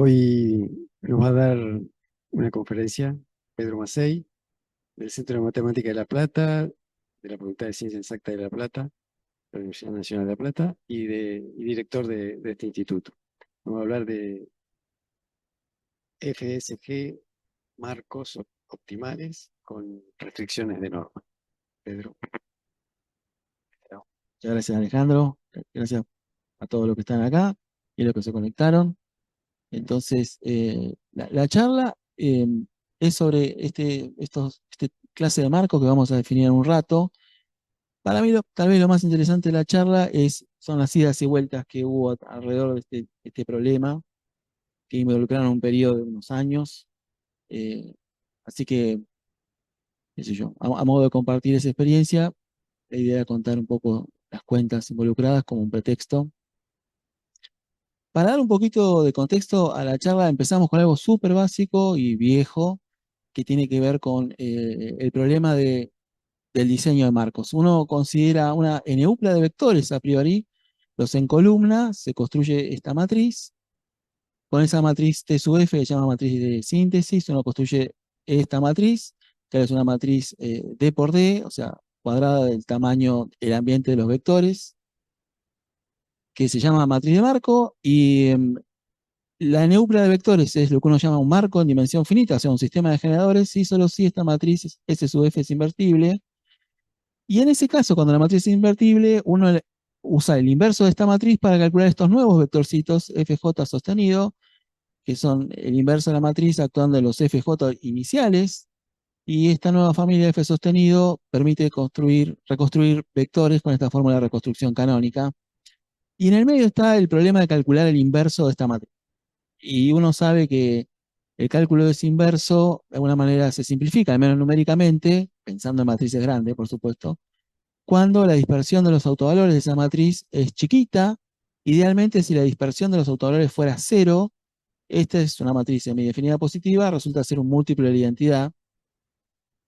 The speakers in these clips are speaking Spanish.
Hoy nos va a dar una conferencia Pedro Macei, del Centro de Matemática de La Plata, de la Facultad de Ciencia Exacta de La Plata, de la Universidad Nacional de La Plata, y director de este instituto. Vamos a hablar de FSG, marcos optimales con restricciones de norma. Pedro. Muchas gracias, Alejandro. Gracias a todos los que están acá y los que se conectaron. Entonces, la charla es sobre este clase de marcos que vamos a definir en un rato. Para mí, tal vez lo más interesante de la charla son las idas y vueltas que hubo alrededor de este problema, que involucraron un periodo de unos años. Eh, Así que, qué sé yo, a modo de compartir esa experiencia, la idea era contar un poco las cuentas involucradas como un pretexto. Para dar un poquito de contexto a la charla, empezamos con algo súper básico y viejo que tiene que ver con el problema del diseño de marcos. Uno considera una NUPLA de vectores a priori, los encolumna, se construye esta matriz. Con esa matriz T sub F, que se llama matriz de síntesis, uno construye esta matriz, que es una matriz D por D, o sea, cuadrada del tamaño del ambiente de los vectores, que se llama matriz de marco, y la neupla de vectores es lo que uno llama un marco en dimensión finita, o sea, un sistema de generadores, y solo si esta matriz S sub F es invertible. Y en ese caso, cuando la matriz es invertible, uno usa el inverso de esta matriz para calcular estos nuevos vectorcitos FJ sostenido, que son el inverso de la matriz actuando en los FJ iniciales, y esta nueva familia F sostenido permite reconstruir vectores con esta fórmula de reconstrucción canónica. Y en el medio está el problema de calcular el inverso de esta matriz. Y uno sabe que el cálculo de ese inverso de alguna manera se simplifica, al menos numéricamente, pensando en matrices grandes, por supuesto, cuando la dispersión de los autovalores de esa matriz es chiquita. Idealmente, si la dispersión de los autovalores fuera cero, esta es una matriz semidefinida positiva, resulta ser un múltiplo de la identidad,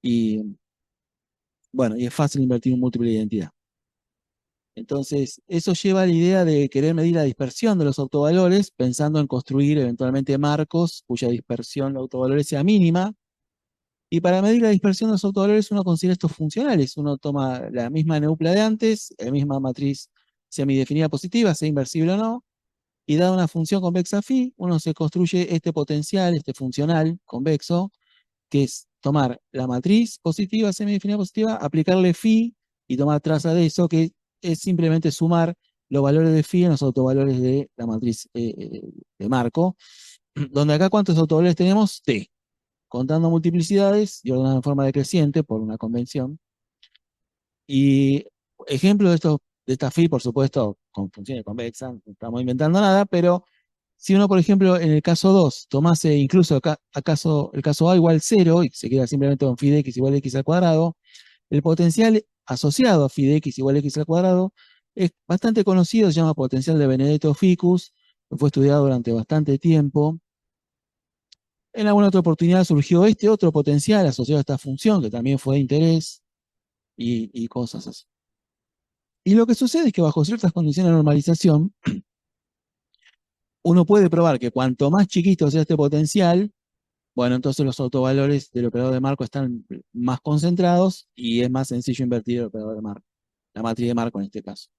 y bueno, y es fácil invertir un múltiplo de identidad. Entonces, eso lleva a la idea de querer medir la dispersión de los autovalores, pensando en construir eventualmente marcos cuya dispersión de autovalores sea mínima. Y para medir la dispersión de los autovalores, uno considera estos funcionales. Uno toma la misma neupla de antes, la misma matriz semidefinida positiva, sea inversible o no, y dada una función convexa phi, uno se construye este potencial, este funcional convexo, que es tomar la matriz positiva, semidefinida positiva, aplicarle phi y tomar traza de eso, que es simplemente sumar los valores de phi en los autovalores de la matriz de marco, donde acá ¿cuántos autovalores tenemos? T, contando multiplicidades y ordenando en forma decreciente por una convención. Y ejemplo de esta phi, por supuesto, con funciones convexas, no estamos inventando nada, pero si uno, por ejemplo, en el caso 2 tomase incluso el caso A igual 0 y se queda simplemente con phi de x igual a x al cuadrado, el potencial asociado a phi de x igual a x al cuadrado es bastante conocido, se llama potencial de Benedetto-Ficus, fue estudiado durante bastante tiempo. En alguna otra oportunidad surgió este otro potencial asociado a esta función, que también fue de interés, y cosas así. Y lo que sucede es que bajo ciertas condiciones de normalización, uno puede probar que cuanto más chiquito sea este potencial, bueno, entonces los autovalores del operador de marco están más concentrados y es más sencillo invertir el operador de marco, la matriz de marco en este caso.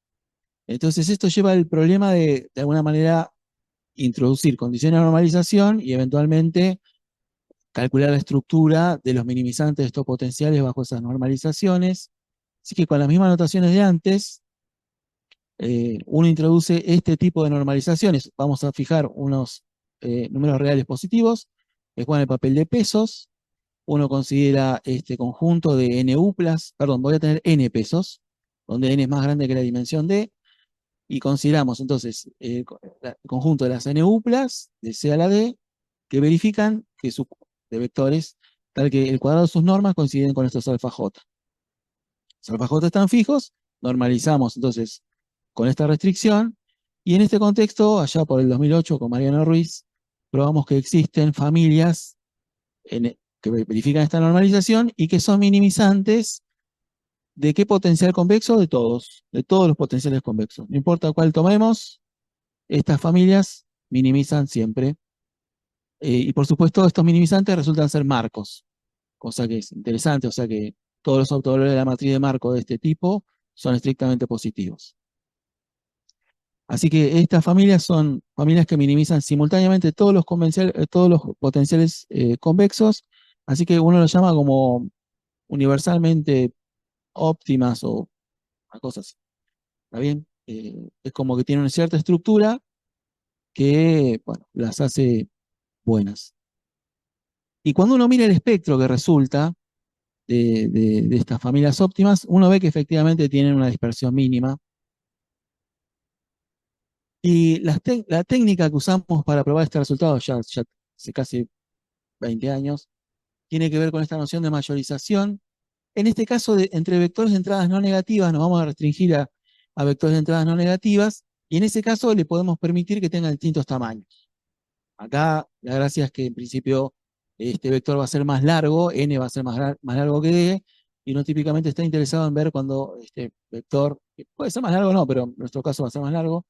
Entonces esto lleva al problema de alguna manera, introducir condiciones de normalización y eventualmente calcular la estructura de los minimizantes de estos potenciales bajo esas normalizaciones. Así que con las mismas notaciones de antes, uno introduce este tipo de normalizaciones. Vamos a fijar unos números reales positivos que juegan el papel de pesos. Uno considera este conjunto de n uplas, perdón, voy a tener n pesos, donde n es más grande que la dimensión d, y consideramos entonces el conjunto de las n uplas de C a la d, que verifican que de vectores, tal que el cuadrado de sus normas coinciden con estos alfa j. Los alfa j están fijos, normalizamos entonces con esta restricción, y en este contexto, allá por el 2008 con Mariano Ruiz, probamos que existen familias que verifican esta normalización y que son minimizantes de qué potencial convexo, de todos los potenciales convexos. No importa cuál tomemos, estas familias minimizan siempre. Y por supuesto, estos minimizantes resultan ser marcos, cosa que es interesante, o sea que todos los autovalores de la matriz de marco de este tipo son estrictamente positivos. Así que estas familias son familias que minimizan simultáneamente todos los potenciales convexos, así que uno los llama como universalmente óptimas o una cosa así. ¿Está bien? Es como que tienen una cierta estructura que, bueno, las hace buenas. Y cuando uno mira el espectro que resulta de estas familias óptimas, uno ve que efectivamente tienen una dispersión mínima. Y la técnica que usamos para probar este resultado, ya hace casi 20 años, tiene que ver con esta noción de mayorización. En este caso, entre vectores de entradas no negativas, nos vamos a restringir a vectores de entradas no negativas, y en ese caso le podemos permitir que tengan distintos tamaños. Acá la gracia es que en principio este vector va a ser más largo, n va a ser más largo que d, y uno típicamente está interesado en ver cuando este vector, que puede ser más largo o no, pero en nuestro caso va a ser más largo,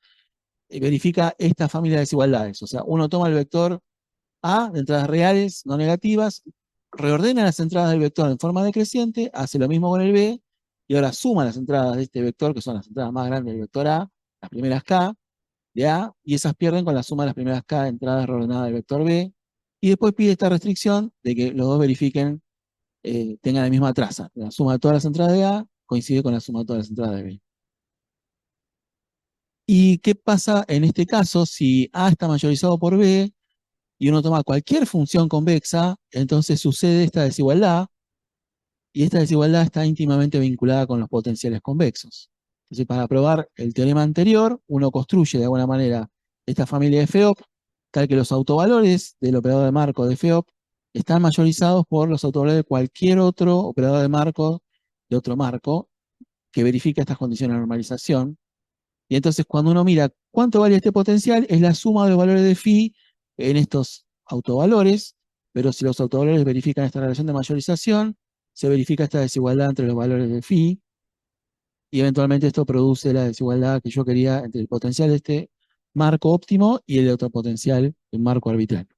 verifica esta familia de desigualdades. O sea, uno toma el vector A de entradas reales, no negativas, reordena las entradas del vector en forma decreciente, hace lo mismo con el B, y ahora suma las entradas de este vector, que son las entradas más grandes del vector A, las primeras K de A, y esas pierden con la suma de las primeras K de entradas reordenadas del vector B, y después pide esta restricción de que los dos verifiquen, tengan la misma traza. La suma de todas las entradas de A coincide con la suma de todas las entradas de B. ¿Y qué pasa en este caso si A está mayorizado por B y uno toma cualquier función convexa? Entonces sucede esta desigualdad, y esta desigualdad está íntimamente vinculada con los potenciales convexos. Entonces, para probar el teorema anterior, uno construye de alguna manera esta familia de FEOP, tal que los autovalores del operador de marco de FEOP están mayorizados por los autovalores de cualquier otro operador de marco de otro marco que verifica estas condiciones de normalización. Y entonces cuando uno mira cuánto vale este potencial, es la suma de los valores de phi en estos autovalores, pero si los autovalores verifican esta relación de mayorización, se verifica esta desigualdad entre los valores de phi, y eventualmente esto produce la desigualdad que yo quería entre el potencial de este marco óptimo y el de otro potencial, el marco arbitrario.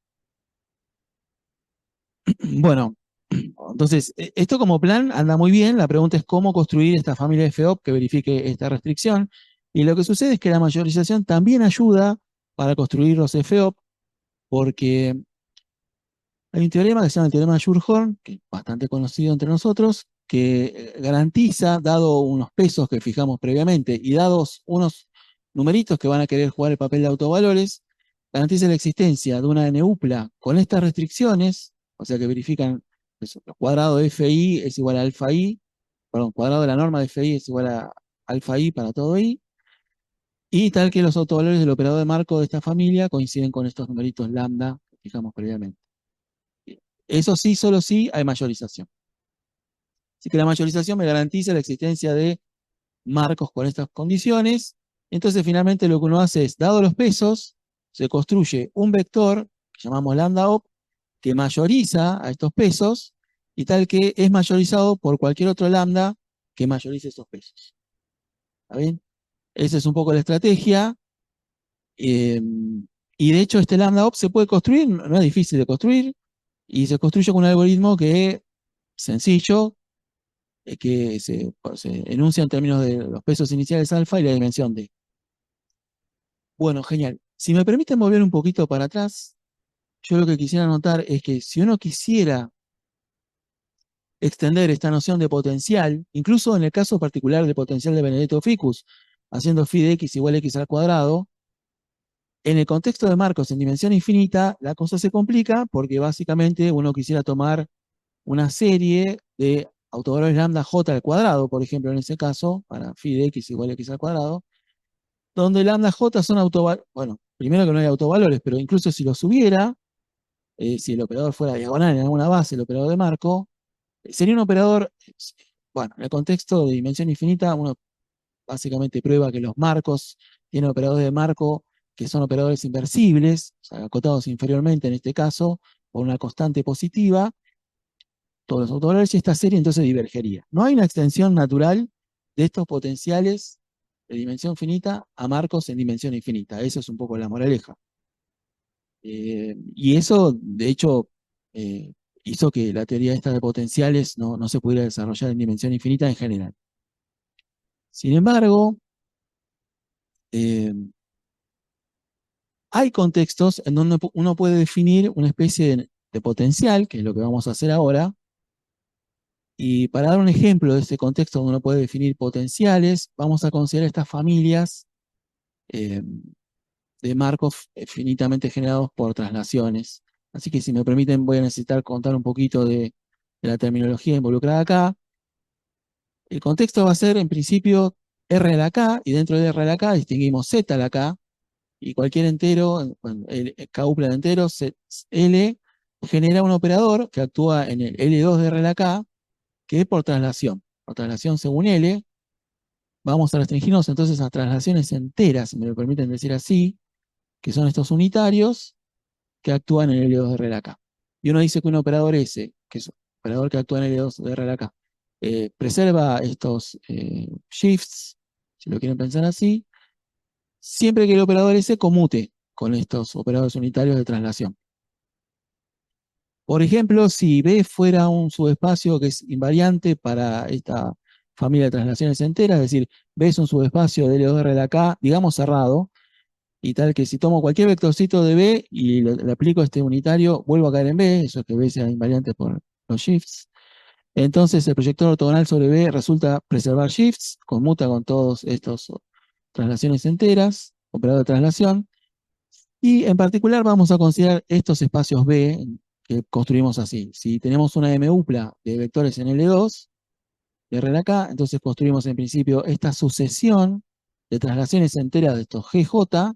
Bueno, entonces, esto como plan anda muy bien. La pregunta es cómo construir esta familia de FEOP que verifique esta restricción. Y lo que sucede es que la mayorización también ayuda para construir los FEOP, porque hay un teorema que se llama el teorema de Schur-Horn, que es bastante conocido entre nosotros, que garantiza, dado unos pesos que fijamos previamente y dados unos numeritos que van a querer jugar el papel de autovalores, garantiza la existencia de una n-upla con estas restricciones, o sea que verifican eso, el cuadrado de FI es igual a alfa I, perdón, cuadrado de la norma de FI es igual a alfa I para todo I, y tal que los autovalores del operador de marco de esta familia coinciden con estos numeritos lambda que fijamos previamente. Eso sí, solo sí hay mayorización. Así que la mayorización me garantiza la existencia de marcos con estas condiciones. Entonces, finalmente lo que uno hace es, dado los pesos, se construye un vector que llamamos lambda op, que mayoriza a estos pesos, y tal que es mayorizado por cualquier otro lambda que mayorice esos pesos. ¿Está bien? Esa es un poco la estrategia. Y de hecho, este lambda op se puede construir, no es difícil de construir, y se construye con un algoritmo que es sencillo, que se enuncia en términos de los pesos iniciales alfa y la dimensión D. Bueno, genial. Si me permiten volver un poquito para atrás, yo lo que quisiera notar es que si uno quisiera extender esta noción de potencial, incluso en el caso particular del potencial de Benedetto-Ficus, haciendo phi de x igual a x al cuadrado, en el contexto de marcos en dimensión infinita, la cosa se complica porque básicamente uno quisiera tomar una serie de autovalores lambda j al cuadrado, por ejemplo, en ese caso, para phi de x igual a x al cuadrado, donde lambda j son autovalores, bueno, primero que no hay autovalores, pero incluso si los hubiera, si el operador fuera diagonal en alguna base, el operador de marco, sería un operador, bueno, en el contexto de dimensión infinita, uno básicamente prueba que los marcos tienen operadores de marco que son operadores inversibles, o sea, acotados inferiormente en este caso, por una constante positiva, todos los autovalores, y esta serie entonces divergería. No hay una extensión natural de estos potenciales de dimensión finita a marcos en dimensión infinita. Eso es un poco la moraleja. Y eso, de hecho, eh, hizo que la teoría esta de potenciales no se pudiera desarrollar en dimensión infinita en general. Sin embargo, eh, hay contextos en donde uno puede definir una especie de potencial, que es lo que vamos a hacer ahora, y para dar un ejemplo de este contexto donde uno puede definir potenciales, vamos a considerar estas familias eh, de marcos finitamente generados por traslaciones. Así que si me permiten, voy a necesitar contar un poquito de la terminología involucrada acá. El contexto va a ser, en principio, R a la K, y dentro de R a la K distinguimos Z a la K, y cualquier entero, bueno, el K entero, L, genera un operador que actúa en el L2 de R a la K, que es por traslación según L. Vamos a restringirnos entonces a traslaciones enteras, si me lo permiten decir así, que son estos unitarios que actúan en L2 de R a la K. Y uno dice que un operador S, que es un operador que actúa en L2 de R a la K, preserva estos shifts, si lo quieren pensar así, siempre que el operador S comute con estos operadores unitarios de traslación. Por ejemplo, si B fuera un subespacio que es invariante para esta familia de traslaciones enteras, es decir, B es un subespacio de L2R de la K, digamos cerrado, y tal que si tomo cualquier vectorcito de B y le aplico este unitario, vuelvo a caer en B, eso es que B sea invariante por los shifts. Entonces el proyector ortogonal sobre B resulta preservar shifts, conmuta con todos estos traslaciones enteras, operador de traslación, y en particular vamos a considerar estos espacios B que construimos así. Si tenemos una M-upla de vectores en L2, de R a la K, entonces construimos en principio esta sucesión de traslaciones enteras de estos GJ.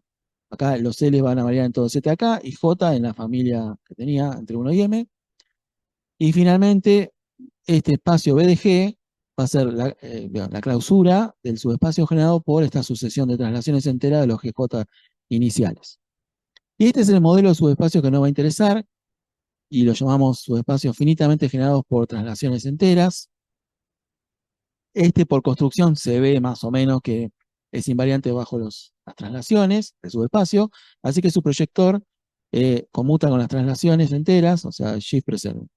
Acá los L van a variar en todo Z acá y J en la familia que tenía entre 1 y M. Y finalmente, este espacio B de G va a ser la clausura del subespacio generado por esta sucesión de traslaciones enteras de los GJ iniciales. Y este es el modelo de subespacio que nos va a interesar, y lo llamamos subespacios finitamente generados por traslaciones enteras. Este por construcción se ve más o menos que es invariante bajo las traslaciones de subespacio, así que su proyector conmuta con las traslaciones enteras, o sea, shift preserve.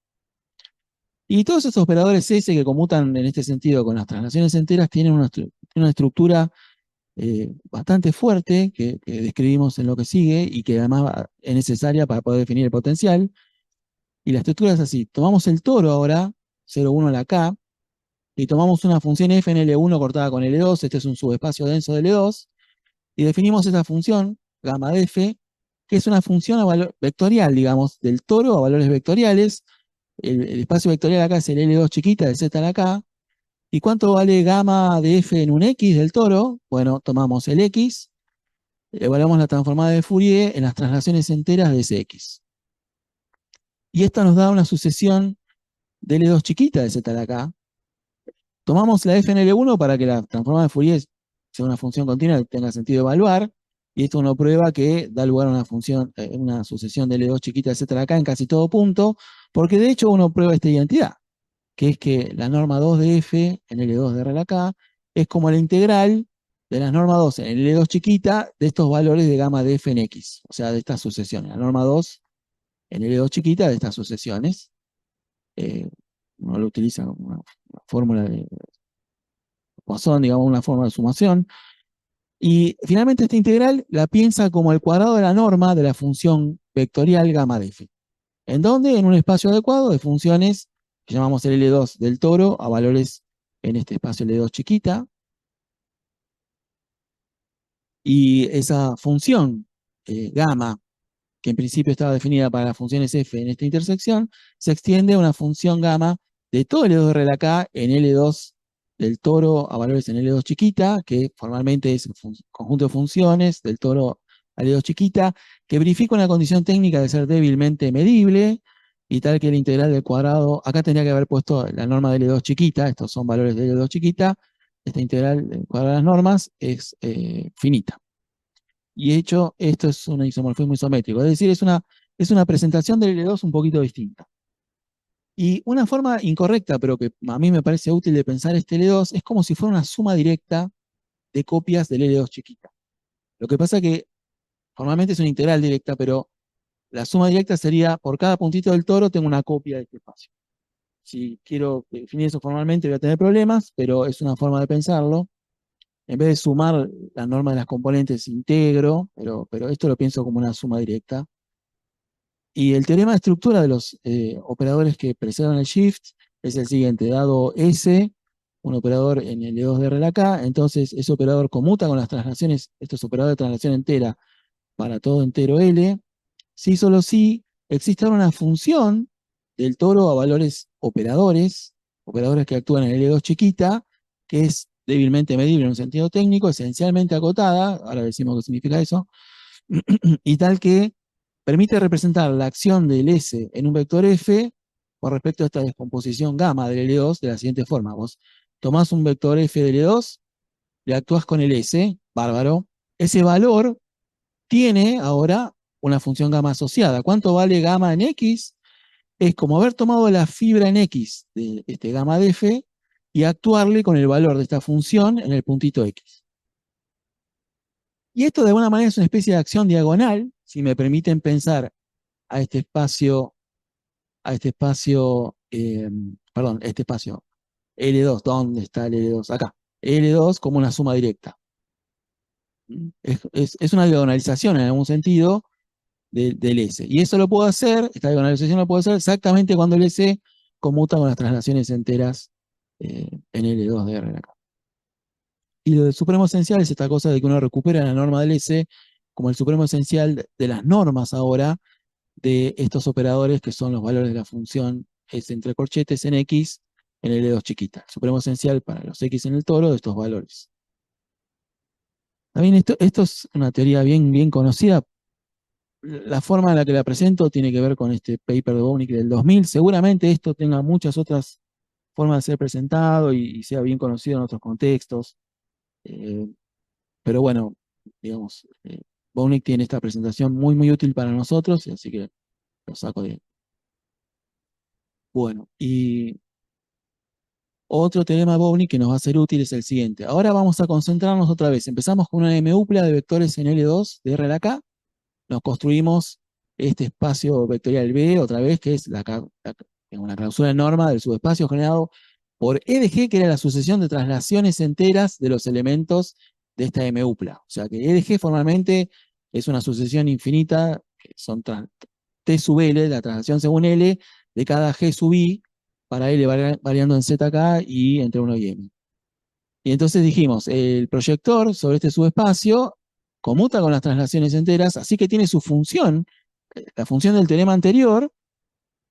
Y todos estos operadores S que conmutan en este sentido con las traslaciones enteras tienen una estructura bastante fuerte que describimos en lo que sigue y que además es necesaria para poder definir el potencial. Y la estructura es así. Tomamos el toro ahora, 0,1 a la K, y tomamos una función f en L1 cortada con L2, este es un subespacio denso de L2, y definimos esta función, gamma de f, que es una función vectorial, digamos, del toro a valores vectoriales. El espacio vectorial acá es el L2 chiquita de Z a la K. ¿Y cuánto vale gamma de f en un X del toro? Bueno, tomamos el X, evaluamos la transformada de Fourier en las traslaciones enteras de ese X. Y esto nos da una sucesión de L2 chiquita de Z a la K. Tomamos la f en L1 para que la transformada de Fourier sea una función continua que tenga sentido evaluar. Y esto uno prueba que da lugar a una función, una sucesión de L2 chiquita de Z a la K en casi todo punto, porque de hecho uno prueba esta identidad, que es que la norma 2 de f en L2 de R a la K es como la integral de la norma 2 en L2 chiquita de estos valores de gamma de f en X, o sea, de estas sucesiones. La norma 2 en L2 chiquita de estas sucesiones. Uno lo utiliza como una fórmula de Poisson, digamos, una forma de sumación. Y finalmente esta integral la piensa como el cuadrado de la norma de la función vectorial gamma de f. ¿En dónde? En un espacio adecuado de funciones que llamamos el L2 del toro a valores en este espacio L2 chiquita. Y esa función gamma, que en principio estaba definida para las funciones f en esta intersección, se extiende a una función gamma de todo L2 de R a la K en L2 del toro a valores en L2 chiquita, que formalmente es un conjunto de funciones del toro a L2 chiquita, que verifica una condición técnica de ser débilmente medible, y tal que el integral del cuadrado, acá tendría que haber puesto la norma de L2 chiquita, estos son valores de L2 chiquita, esta integral del cuadrado de las normas es finita. Y de hecho, esto es un isomorfismo isométrico, es decir, es una presentación del L2 un poquito distinta. Y una forma incorrecta, pero que a mí me parece útil de pensar este L2, es como si fuera una suma directa de copias del L2 chiquita. Lo que pasa es que formalmente es una integral directa, pero la suma directa sería, por cada puntito del toro tengo una copia de este espacio. Si quiero definir eso formalmente voy a tener problemas, pero es una forma de pensarlo. En vez de sumar la norma de las componentes, integro, pero esto lo pienso como una suma directa. Y el teorema de estructura de los operadores que preceden el shift es el siguiente: dado S, un operador en L2 de R a la K, entonces ese operador conmuta con las traslaciones, estos operadores de traslación entera para todo entero L, si solo si existe una función del toro a valores operadores, operadores que actúan en L2 chiquita, que es débilmente medible en un sentido técnico, esencialmente acotada, ahora decimos qué significa eso, y tal que permite representar la acción del S en un vector F con respecto a esta descomposición gamma del L2 de la siguiente forma. Vos tomás un vector F de L2, le actúas con el S, bárbaro. Ese valor tiene ahora una función gamma asociada. ¿Cuánto vale gamma en X? Es como haber tomado la fibra en X de este gamma de F y actuarle con el valor de esta función en el puntito X. Y esto de alguna manera es una especie de acción diagonal, si me permiten pensar a este espacio, perdón, este espacio L2, ¿dónde está el L2? Acá. L2 como una suma directa. Es una diagonalización en algún sentido del S. Y eso lo puedo hacer, esta diagonalización lo puedo hacer exactamente cuando el S conmuta con las traslaciones enteras en L2 de R acá. Y lo del supremo esencial es esta cosa de que uno recupera la norma del S como el supremo esencial de las normas ahora de estos operadores que son los valores de la función S entre corchetes en X en L2 chiquita. El supremo esencial para los X en el toro de estos valores. También esto es una teoría bien conocida. La forma en la que la presento tiene que ver con este paper de Bownick del 2000. Seguramente esto tenga muchas otras formas de ser presentado y sea bien conocido en otros contextos. Pero bueno, digamos, Bownick tiene esta presentación muy útil para nosotros, así que lo saco de... Bueno, y otro teorema de Bownick que nos va a ser útil es el siguiente. Ahora vamos a concentrarnos otra vez. Empezamos con una M-upla de vectores en L2 de R a la K. Nos construimos este espacio vectorial B, otra vez, que es la clausura de norma del subespacio generado por E de G, que era la sucesión de traslaciones enteras de los elementos de esta M-upla. O sea que E de G formalmente es una sucesión infinita, que son T sub L, la traslación según L, de cada G sub I, para L variando en ZK y entre 1 y M. Y entonces dijimos, el proyector sobre este subespacio conmuta con las traslaciones enteras, así que tiene su función, la función del teorema anterior,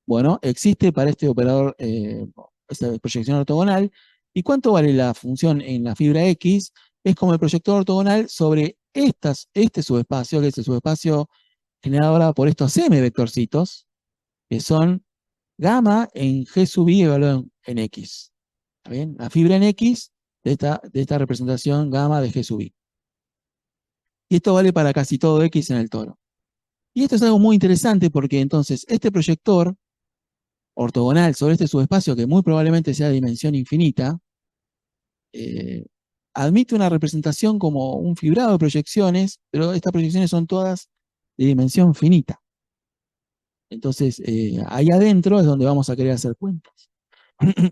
bueno, existe para este operador, esta proyección ortogonal. ¿Y cuánto vale la función en la fibra X? Es como el proyector ortogonal sobre este subespacio, que es el subespacio generado ahora por estos M vectorcitos, que son gamma en G sub I evaluado en X. ¿Está bien? La fibra en X de esta representación gamma de G sub I. Y esto vale para casi todo X en el toro. Y esto es algo muy interesante porque entonces este proyector ortogonal sobre este subespacio, que muy probablemente sea de dimensión infinita, admite una representación como un fibrado de proyecciones, pero estas proyecciones son todas de dimensión finita. Entonces, ahí adentro es donde vamos a querer hacer cuentas.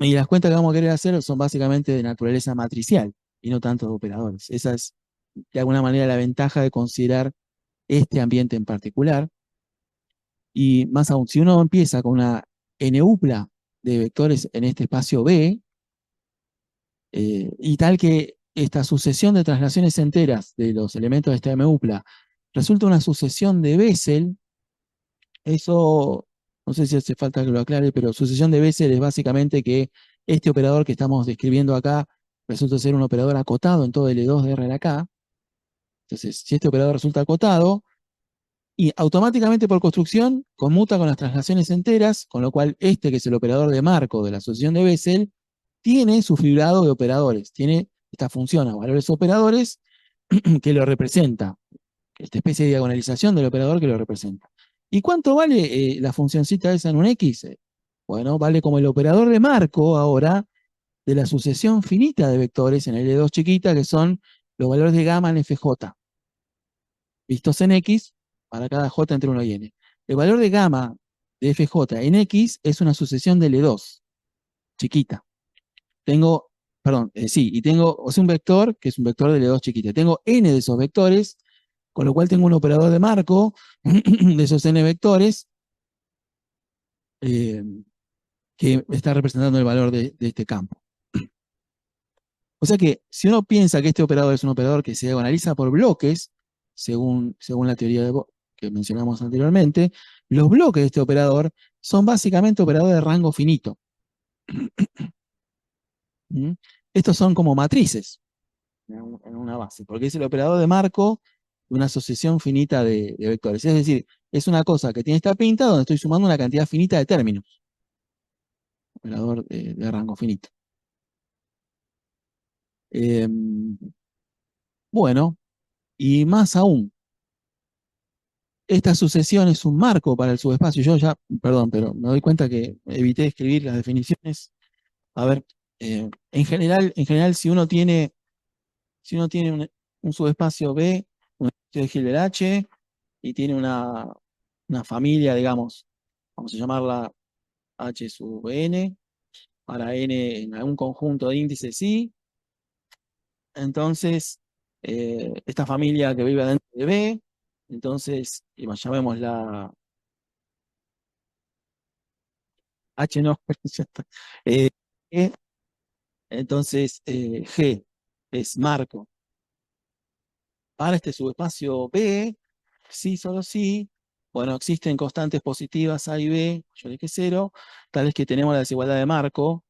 Y las cuentas que vamos a querer hacer son básicamente de naturaleza matricial y no tanto de operadores. Esa es, de alguna manera, la ventaja de considerar este ambiente en particular. Y más aún, si uno empieza con una n-upla de vectores en este espacio B, y tal que esta sucesión de traslaciones enteras de los elementos de esta m-upla resulta una sucesión de Bessel, eso no sé si hace falta que lo aclare, pero sucesión de Bessel es básicamente que este operador que estamos describiendo acá resulta ser un operador acotado en todo L2 de R a la K. Entonces, si este operador resulta acotado, y automáticamente por construcción conmuta con las traslaciones enteras, con lo cual este, que es el operador de marco de la sucesión de Bessel, tiene su fibrado de operadores, tiene esta función a valores operadores que lo representa, esta especie de diagonalización del operador que lo representa. ¿Y cuánto vale la funcioncita esa en un X? Bueno, vale como el operador de marco ahora de la sucesión finita de vectores en L2 chiquita, que son los valores de gamma en FJ, vistos en X para cada J entre 1 y N. el valor de gamma de FJ en X es una sucesión de L2, chiquita. Tengo, perdón, sí, y tengo, o sea, un vector que es un vector de L2 chiquita. Tengo n de esos vectores, con lo cual tengo un operador de marco de esos n vectores eh, que está representando el valor de este campo. O sea que si uno piensa que este operador es un operador que se diagonaliza por bloques, según la teoría que mencionamos anteriormente, los bloques de este operador son básicamente operadores de rango finito. ¿Mm? Estos son como matrices en una base, porque es el operador de marco de una asociación finita de vectores. Es decir, es una cosa que tiene esta pinta donde estoy sumando una cantidad finita de términos. Operador de rango finito. Bueno, y más aún, esta sucesión es un marco para el subespacio. Yo ya, perdón, pero me doy cuenta que evité escribir las definiciones. A ver, en general, si uno tiene un subespacio B, un espacio de Hilbert H, y tiene una familia, digamos, vamos a llamarla H sub n, para n en algún conjunto de índices I, entonces, esta familia que vive dentro de B, entonces, llamémosla H, no, ya está. E, entonces, G es marco para este subespacio B, sí, solo sí. Bueno, existen constantes positivas A y B, mayor que 0, tal vez que tenemos la desigualdad de marco.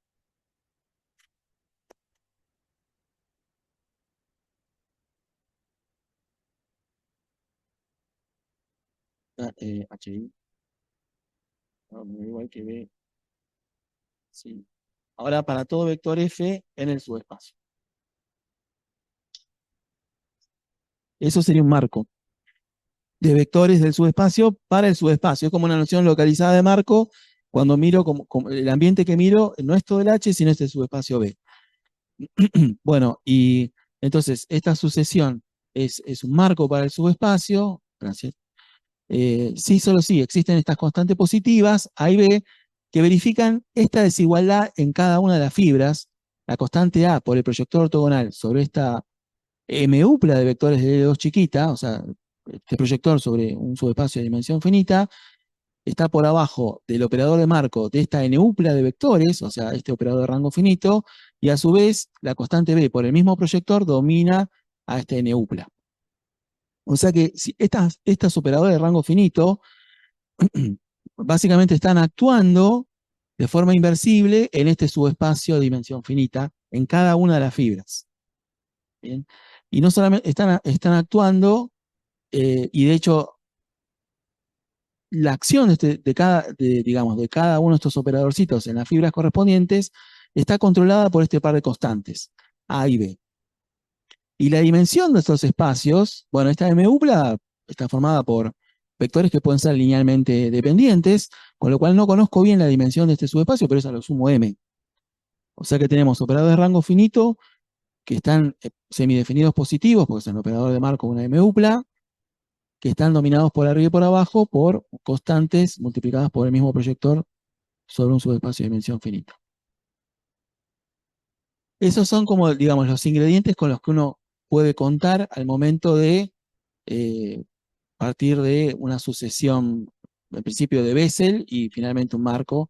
HI, igual que B, sí. Ahora, para todo vector F en el subespacio. Eso sería un marco de vectores del subespacio para el subespacio. Es como una noción localizada de marco cuando miro, como el ambiente que miro no es todo el H, sino es el subespacio B. Bueno, y entonces esta sucesión es un marco para el subespacio. Gracias. Sí, solo sí, existen estas constantes positivas, A y B, que verifican esta desigualdad en cada una de las fibras. La constante A por el proyector ortogonal sobre esta M-upla de vectores de L2 chiquita, o sea, este proyector sobre un subespacio de dimensión finita, está por abajo del operador de marco de esta N-upla de vectores, o sea, este operador de rango finito, y a su vez la constante B por el mismo proyector domina a este N-upla. O sea que si estas operadoras de rango finito básicamente están actuando de forma inversible en este subespacio de dimensión finita en cada una de las fibras. ¿Bien? Y no solamente están actuando, y de hecho la acción digamos, de cada uno de estos operadorcitos en las fibras correspondientes está controlada por este par de constantes, A y B. Y la dimensión de estos espacios, bueno, esta M-upla está formada por vectores que pueden ser linealmente dependientes, con lo cual no conozco bien la dimensión de este subespacio, pero esa lo sumo M. O sea que tenemos operadores de rango finito que están semidefinidos positivos, porque es el operador de marco de una M-upla, que están dominados por arriba y por abajo por constantes multiplicadas por el mismo proyector sobre un subespacio de dimensión finita. Esos son como, digamos, los ingredientes con los que uno puede contar al momento de partir de una sucesión, en principio de Bessel y finalmente un marco.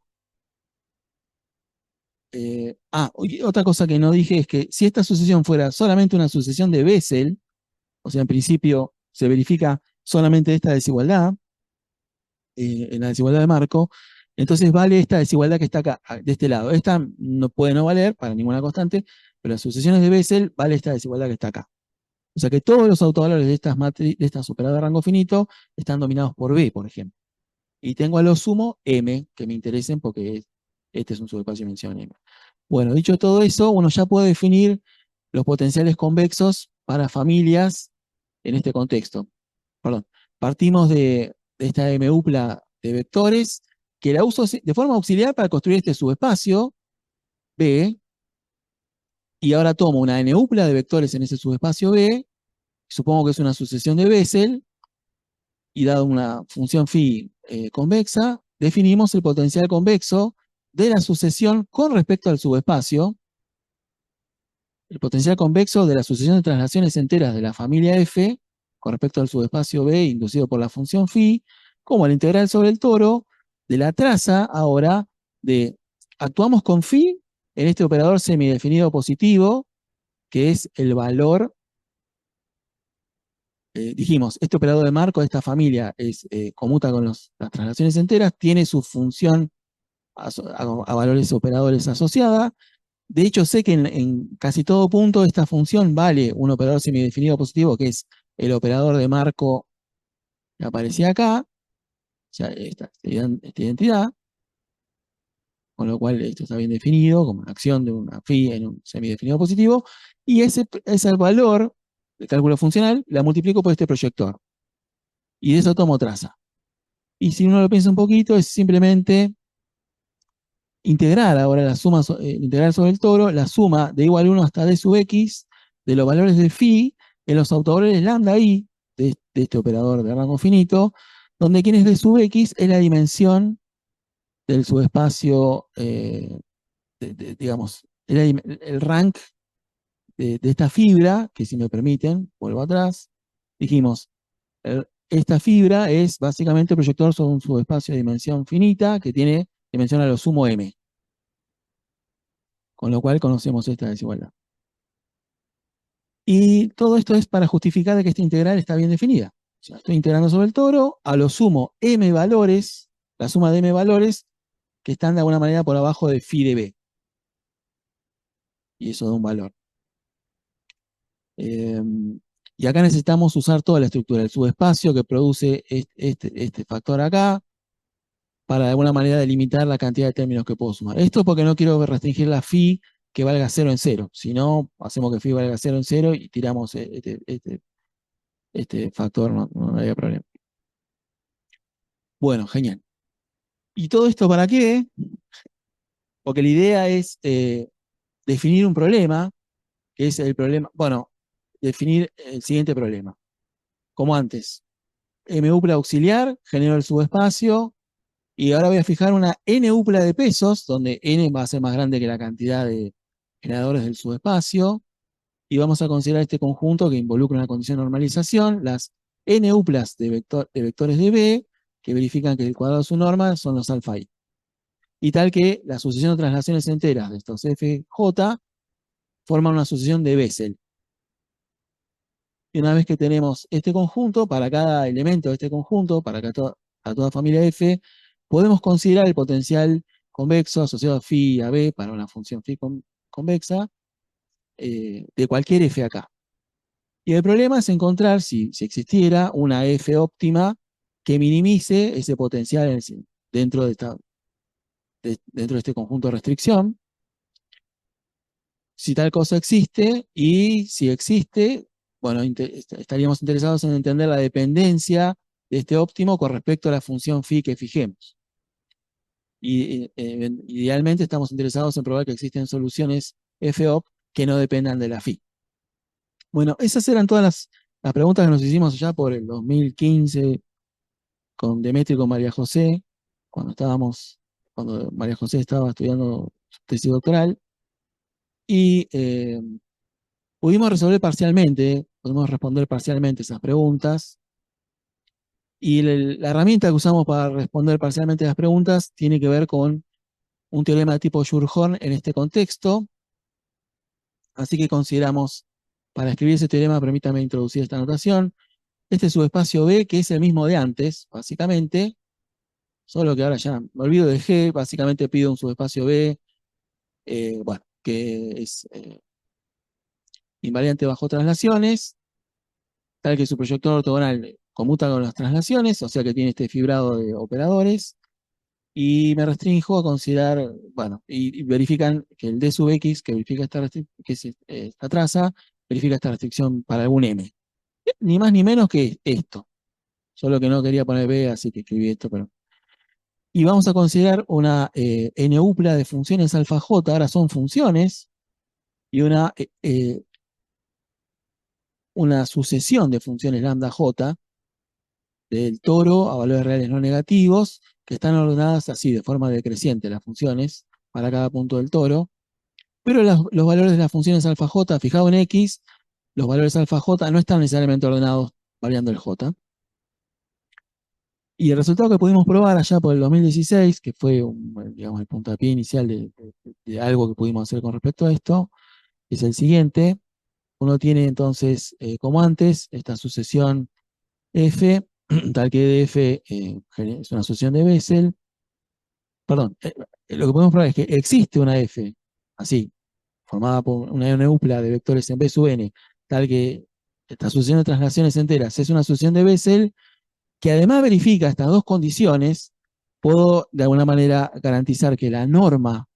Otra cosa que no dije es que si esta sucesión fuera solamente una sucesión de Bessel, o sea, en principio se verifica solamente esta desigualdad, en la desigualdad de marco, entonces vale esta desigualdad que está acá, de este lado. Esta no puede no valer para ninguna constante, pero en las sucesiones de Bessel vale esta desigualdad que está acá. O sea que todos los autovalores de estas operadoras de rango finito están dominados por B, por ejemplo. Y tengo a lo sumo M, que me interesen porque este es un subespacio de dimensión M. Bueno, dicho todo eso, uno ya puede definir los potenciales convexos para familias en este contexto. Perdón, partimos de esta M-upla de vectores, que la uso de forma auxiliar para construir este subespacio B, y ahora tomo una N-upla de vectores en ese subespacio B, supongo que es una sucesión de Bessel, y dado una función phi convexa, definimos el potencial convexo de la sucesión con respecto al subespacio. El potencial convexo de la sucesión de traslaciones enteras de la familia F con respecto al subespacio B inducido por la función phi, como la integral sobre el toro de la traza ahora de actuamos con phi en este operador semidefinido positivo, que es el valor, dijimos, este operador de marco de esta familia es, conmuta con las traslaciones enteras, tiene su función a valores operadores asociada. De hecho, sé que en casi todo punto esta función vale un operador semidefinido positivo, que es el operador de marco que aparecía acá, o sea, esta identidad, con lo cual esto está bien definido como una acción de una phi en un semidefinido positivo, y ese valor de cálculo funcional la multiplico por este proyector, y de eso tomo traza. Y si uno lo piensa un poquito, es simplemente integrar ahora la suma, integrar sobre el toro, la suma de igual 1 hasta d sub x de los valores de phi en los autovalores lambda i de este operador de rango finito, donde quien es d sub x es la dimensión del subespacio, digamos, el rank de esta fibra, que si me permiten, vuelvo atrás, dijimos, esta fibra es básicamente el proyector sobre un subespacio de dimensión finita que tiene dimensión a lo sumo m. Con lo cual conocemos esta desigualdad. Y todo esto es para justificar de que esta integral está bien definida. O sea, estoy integrando sobre el toro, a lo sumo m valores, la suma de m valores, que están de alguna manera por abajo de phi de b. Y eso da un valor. Y acá necesitamos usar toda la estructura, el subespacio que produce este factor acá, para de alguna manera delimitar la cantidad de términos que puedo sumar. Esto porque no quiero restringir la phi que valga 0 en 0. Si no, hacemos que phi valga 0 en 0 y tiramos este factor, no había problema. Bueno, genial. ¿Y todo esto para qué? Porque la idea es definir un problema, que es el problema, bueno, definir el siguiente problema. Como antes, M-upla auxiliar, genero el subespacio, y ahora voy a fijar una N-upla de pesos, donde N va a ser más grande que la cantidad de generadores del subespacio, y vamos a considerar este conjunto que involucra una condición de normalización, las N-uplas de vectores de B, que verifican que el cuadrado de su norma son los alfa i. Y tal que la sucesión de traslaciones enteras de estos FJ forman una sucesión de Bessel. Y una vez que tenemos este conjunto, para cada elemento de este conjunto, para a toda familia F, podemos considerar el potencial convexo asociado a phi y a B para una función phi convexa de cualquier F acá. Y el problema es encontrar, si existiera, una F óptima que minimice ese potencial dentro de este conjunto de restricción. Si tal cosa existe, y si existe, bueno, estaríamos interesados en entender la dependencia de este óptimo con respecto a la función phi que fijemos. Y idealmente estamos interesados en probar que existen soluciones FOP que no dependan de la phi. Bueno, esas eran todas las preguntas que nos hicimos ya por el 2015 con Demetrio y con María José, cuando María José estaba estudiando su tesis doctoral. Y pudimos resolver parcialmente, pudimos responder parcialmente esas preguntas. Y la herramienta que usamos para responder parcialmente las preguntas tiene que ver con un teorema de tipo Schur-Horn en este contexto. Así que consideramos, para escribir ese teorema, permítame introducir esta notación, este subespacio B, que es el mismo de antes, básicamente, solo que ahora ya me olvido de G, básicamente pido un subespacio B, bueno, que es invariante bajo traslaciones, tal que su proyector ortogonal conmuta con las traslaciones, o sea que tiene este fibrado de operadores, y me restrinjo a considerar, bueno, y verifican que el D sub X, que verifica esta traza, verifica esta restricción para algún M. Ni más ni menos que esto. Solo que no quería poner B, así que escribí esto, pero... Y vamos a considerar una N-upla de funciones alfa J, ahora son funciones, y una sucesión de funciones lambda J, del toro a valores reales no negativos, que están ordenadas así, de forma decreciente, las funciones para cada punto del toro. Pero los valores de las funciones alfa j, fijado en x, los valores alfa j no están necesariamente ordenados variando el j. Y el resultado que pudimos probar allá por el 2016, que fue digamos, el puntapié inicial de algo que pudimos hacer con respecto a esto, es el siguiente. Uno tiene entonces, como antes, esta sucesión F, tal que F es una sucesión de Bessel. Perdón, lo que podemos probar es que existe una F, así, formada por una neupla de vectores en B sub n, tal que esta sucesión de traslaciones enteras es una sucesión de Bessel, que además verifica estas dos condiciones. Puedo de alguna manera garantizar que la norma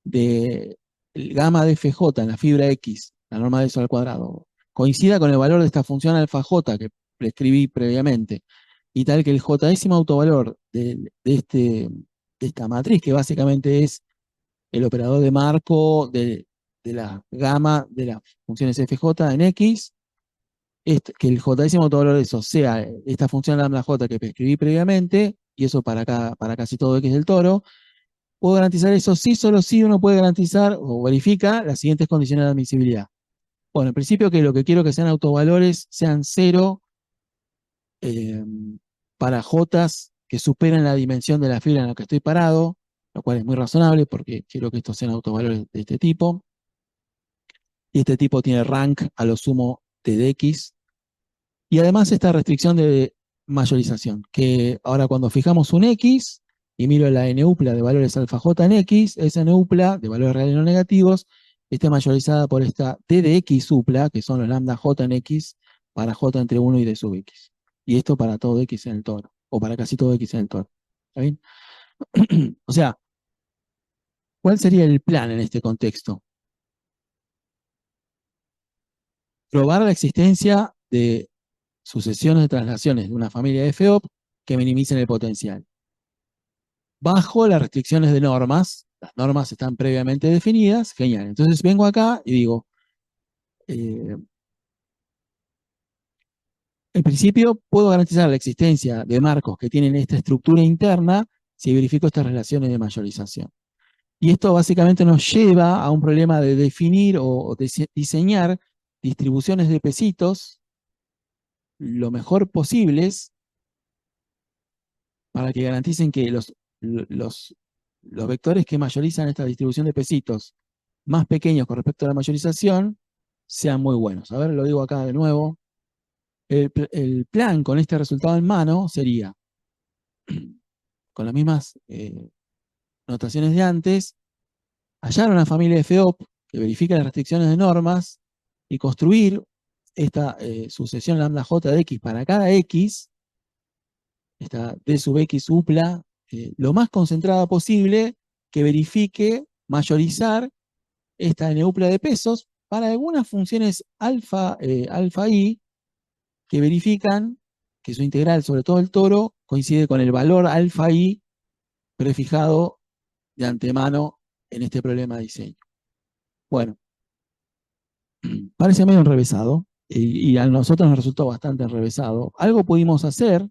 de gamma de FJ en la fibra X, la norma de eso al cuadrado, coincida con el valor de esta función alfa J que prescribí previamente, y tal que el jésimo autovalor de esta matriz, que básicamente es el operador de marco de la gama de las funciones FJ en X, que el jésimo autovalor de eso sea esta función lambda J que prescribí previamente, y eso para casi todo X del toro. Puedo garantizar eso sí, solo si uno puede garantizar o verifica las siguientes condiciones de admisibilidad. Bueno, en principio que lo que quiero que sean autovalores sean cero eh, para J que superen la dimensión de la fibra en la que estoy parado, lo cual es muy razonable porque quiero que estos sean autovalores de este tipo. Y este tipo tiene rank a lo sumo T de X. Y además esta restricción de mayorización, que ahora cuando fijamos un X y miro la NUPLA de valores alfa J en X, esa NUPLA de valores reales no negativos está mayorizada por esta T de X supla, que son los lambda J en X, para J entre 1 y D sub X. Y esto para todo X en el toro, o para casi todo X en el toro. ¿Está bien? O sea, ¿cuál sería el plan en este contexto? Probar la existencia de sucesiones de traslaciones de una familia de FOP que minimicen el potencial, bajo las restricciones de normas. Las normas están previamente definidas, genial. Entonces vengo acá y digo, en principio puedo garantizar la existencia de marcos que tienen esta estructura interna si verifico estas relaciones de mayorización. Y esto básicamente nos lleva a un problema de definir o diseñar distribuciones de pesitos lo mejor posibles para que garanticen que los vectores que mayorizan esta distribución de pesitos más pequeños con respecto a la mayorización sean muy buenos. A ver, lo digo acá de nuevo. El plan con este resultado en mano sería, con las mismas notaciones de antes, hallar una familia de FEOP que verifica las restricciones de normas y construir esta sucesión lambda J de X para cada X, esta D sub X upla, lo más concentrada posible, que verifique mayorizar esta neupla de pesos para algunas funciones alfa, alfa i, que verifican que su integral sobre todo el toro coincide con el valor alfa i prefijado de antemano en este problema de diseño. Bueno, parece medio enrevesado, y a nosotros nos resultó bastante enrevesado. Algo pudimos hacer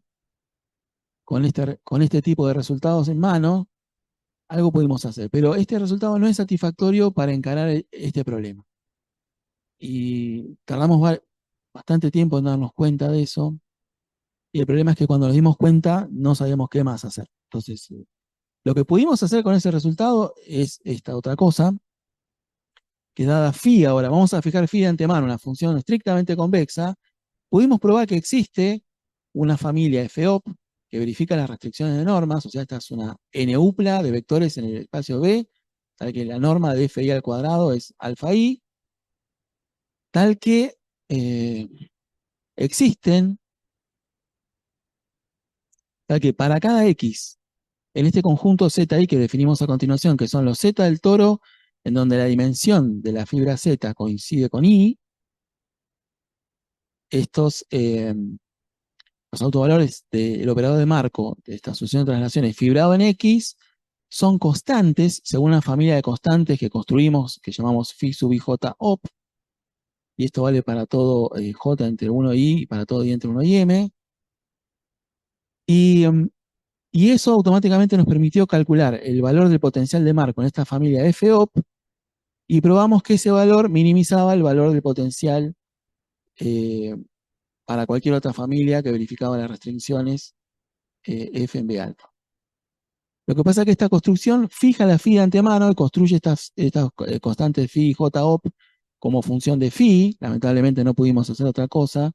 con este tipo de resultados en mano, algo pudimos hacer, pero este resultado no es satisfactorio para encarar este problema. Y tardamos bastante tiempo en darnos cuenta de eso, y el problema es que cuando nos dimos cuenta no sabíamos qué más hacer. Entonces, lo que pudimos hacer con ese resultado es esta otra cosa, que dada phi ahora, vamos a fijar phi de antemano, una función estrictamente convexa, pudimos probar que existe una familia FOP que verifica las restricciones de normas, o sea, esta es una NUPLA de vectores en el espacio B, tal que la norma de FI al cuadrado es alfa i, tal que existen, tal que para cada X, en este conjunto ZI que definimos a continuación, que son los Z del toro, en donde la dimensión de la fibra Z coincide con I, estos los autovalores del operador de marco de esta sucesión de traslaciones fibrado en X son constantes según una familia de constantes que construimos, que llamamos phi sub ij op, y esto vale para todo j entre 1 y para todo i entre 1 y m. Y eso automáticamente nos permitió calcular el valor del potencial de marco en esta familia FOP y probamos que ese valor minimizaba el valor del potencial para cualquier otra familia que verificaba las restricciones F en B alfa. Lo que pasa es que esta construcción fija la phi de antemano y construye estas constantes phi y j op como función de phi. Lamentablemente no pudimos hacer otra cosa.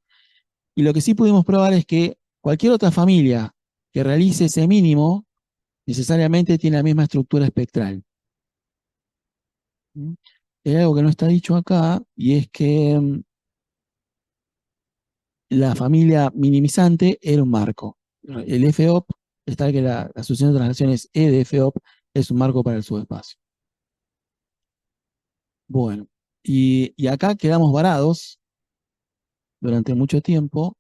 Y lo que sí pudimos probar es que cualquier otra familia que realice ese mínimo necesariamente tiene la misma estructura espectral. Hay algo que no está dicho acá, y es que la familia minimizante era un marco. El FOP está que la sucesión de transacciones E de FOP es un marco para el subespacio. Bueno, y acá quedamos varados durante mucho tiempo.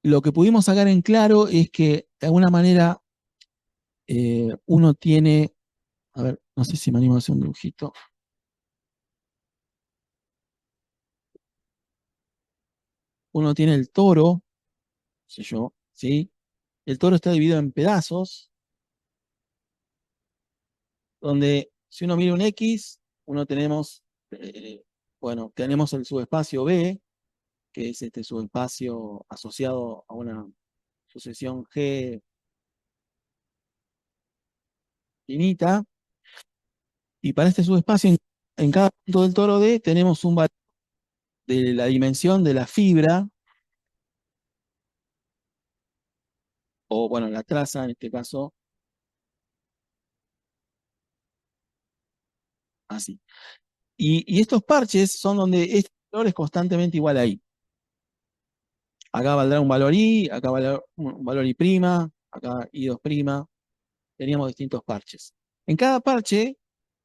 Lo que pudimos sacar en claro es que de alguna manera uno tiene, a ver, no sé si me animo a hacer un dibujito. Uno tiene el toro, no sé yo, ¿sí? El toro está dividido en pedazos, donde si uno mira un X, uno tenemos, bueno, tenemos el subespacio B, que es este subespacio asociado a una sucesión G finita, y para este subespacio, en cada punto del toro D, tenemos un valor de la dimensión de la fibra, o bueno, la traza en este caso, así. Y estos parches son donde este valor es constantemente igual a I. Acá valdrá un valor I, acá valdrá un valor I', acá I2', teníamos distintos parches. En cada parche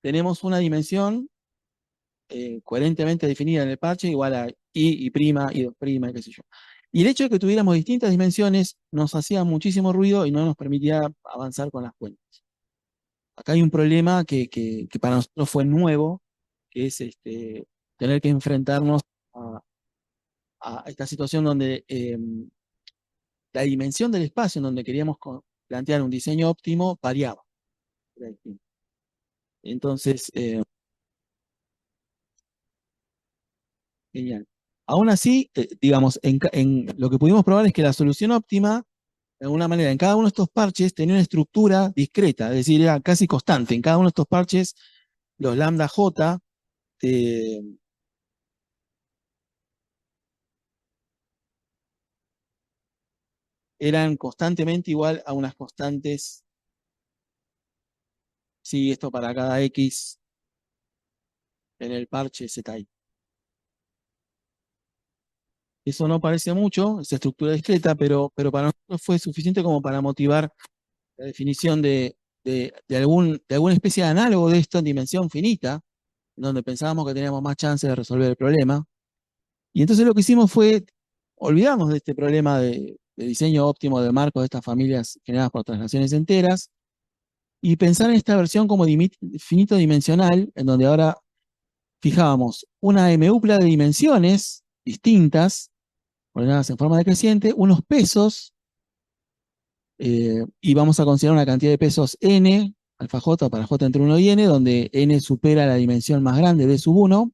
tenemos una dimensión coherentemente definida en el parche igual a I, I', qué sé yo. Y el hecho de que tuviéramos distintas dimensiones nos hacía muchísimo ruido y no nos permitía avanzar con las cuentas. Acá hay un problema que para nosotros fue nuevo, que es tener que enfrentarnos a esta situación donde la dimensión del espacio en donde queríamos plantear un diseño óptimo variaba. Entonces, genial. Aún así, digamos, en lo que pudimos probar es que la solución óptima, de alguna manera, en cada uno de estos parches tenía una estructura discreta, es decir, era casi constante. En cada uno de estos parches, los lambda J eran constantemente igual a unas constantes, sí, esto para cada X en el parche ZI. Eso no parece mucho, esa estructura discreta, pero para nosotros fue suficiente como para motivar la definición de alguna especie de análogo de esto en dimensión finita, donde pensábamos que teníamos más chance de resolver el problema. Y entonces lo que hicimos fue olvidarnos de este problema de diseño óptimo de marcos de estas familias generadas por translaciones enteras y pensar en esta versión como finito dimensional, en donde ahora fijábamos una MUPLA de dimensiones distintas, ordenadas en forma decreciente, unos pesos, y vamos a considerar una cantidad de pesos n, alfa j para j entre 1 y n, donde n supera la dimensión más grande de sub 1,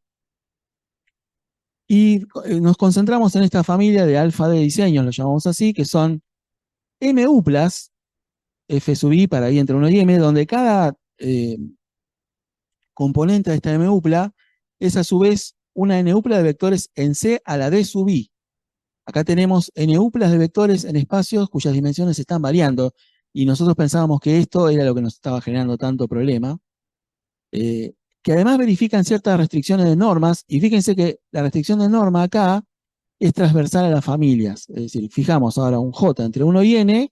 y nos concentramos en esta familia de alfa de diseños, lo llamamos así, que son MUPLAs, f sub i para i entre 1 y m, donde cada componente de esta MUPLA es a su vez una NUPLA de vectores en C a la D sub i. Acá tenemos NUPLAs de vectores en espacios cuyas dimensiones están variando, y nosotros pensábamos que esto era lo que nos estaba generando tanto problema, que además verifican ciertas restricciones de normas, y fíjense que la restricción de norma acá es transversal a las familias, es decir, fijamos ahora un J entre 1 y n,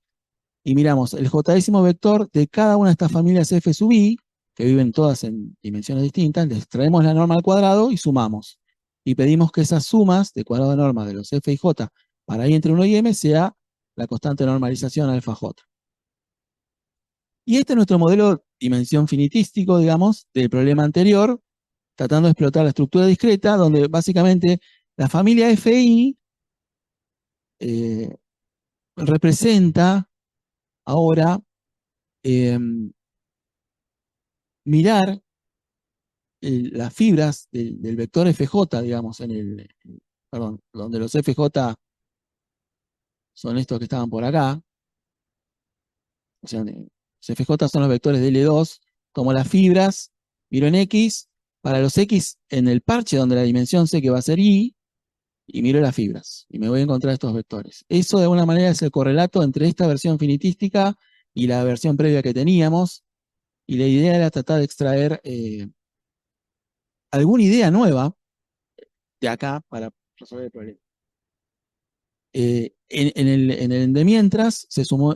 y miramos el j-décimo vector de cada una de estas familias f sub i, que viven todas en dimensiones distintas, les traemos la norma al cuadrado y sumamos. Y pedimos que esas sumas de cuadrado de norma de los f y j para i entre 1 y m sea la constante de normalización alfa j. Y este es nuestro modelo dimensión finitístico, digamos, del problema anterior, tratando de explotar la estructura discreta, donde básicamente la familia fi eh, representa ahora eh, mirar las fibras del vector FJ, digamos, perdón, donde los FJ son estos que estaban por acá, o sea, los FJ son los vectores de L2, como las fibras, miro en X, para los X en el parche donde la dimensión sé que va a ser Y, y miro las fibras, y me voy a encontrar estos vectores. Eso de alguna manera es el correlato entre esta versión finitística y la versión previa que teníamos, y la idea era tratar de extraer alguna idea nueva de acá para resolver el problema. En el de mientras se sumó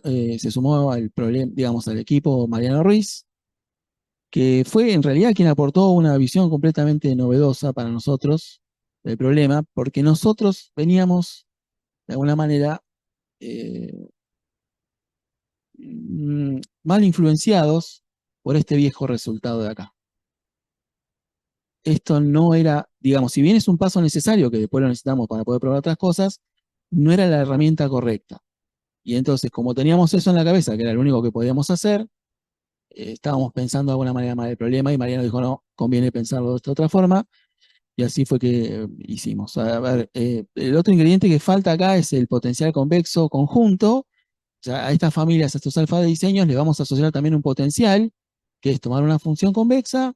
al problema, digamos, al equipo Mariano Ruiz, que fue en realidad quien aportó una visión completamente novedosa para nosotros del problema, porque nosotros veníamos de alguna manera eh, mal influenciados por este viejo resultado de acá. Esto no era, digamos, si bien es un paso necesario que después lo necesitamos para poder probar otras cosas, no era la herramienta correcta. Y entonces, como teníamos eso en la cabeza, que era lo único que podíamos hacer, estábamos pensando de alguna manera mal el problema y Mariano dijo, no, conviene pensarlo de esta otra forma. Y así fue que hicimos. A ver, el otro ingrediente que falta acá es el potencial convexo conjunto. O sea, a estas familias, a estos alfa de diseños, le vamos a asociar también un potencial, que es tomar una función convexa,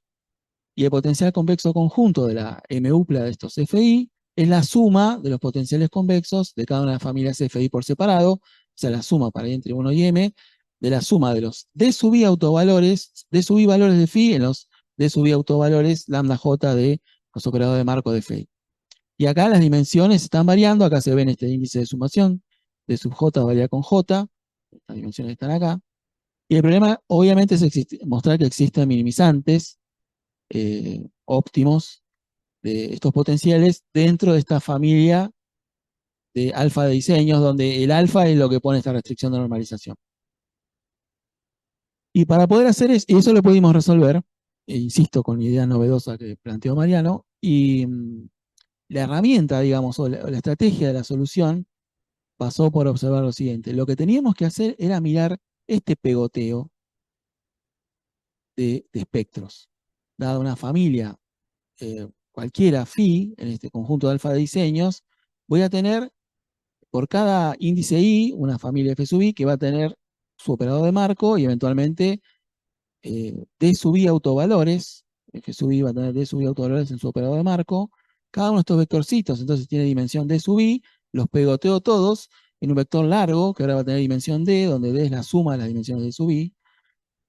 y el potencial convexo conjunto de la M-upla de estos FI es la suma de los potenciales convexos de cada una de las familias FI por separado, o sea, la suma para I entre 1 y M, de la suma de los D sub I autovalores, D sub I valores de phi en los D sub I autovalores lambda J de los operadores de marco de phi. Y acá las dimensiones están variando, acá se ven este índice de sumación, D sub J varía con J, estas dimensiones están acá. Y el problema, obviamente, es mostrar que existen minimizantes óptimos de estos potenciales dentro de esta familia de alfa de diseños, donde el alfa es lo que pone esta restricción de normalización. Y para poder hacer eso, y eso lo pudimos resolver, insisto, con la idea novedosa que planteó Mariano, y la herramienta, digamos, o la estrategia de la solución pasó por observar lo siguiente. Lo que teníamos que hacer era mirar este pegoteo de espectros. Dada una familia cualquiera phi, en este conjunto de alfa de diseños, voy a tener por cada índice I una familia F sub I que va a tener su operador de marco y eventualmente D sub I autovalores. F sub I va a tener D sub I autovalores en su operador de marco. Cada uno de estos vectorcitos entonces tiene dimensión D sub I, los pegoteo todos en un vector largo que ahora va a tener dimensión D, donde D es la suma de las dimensiones de sub I.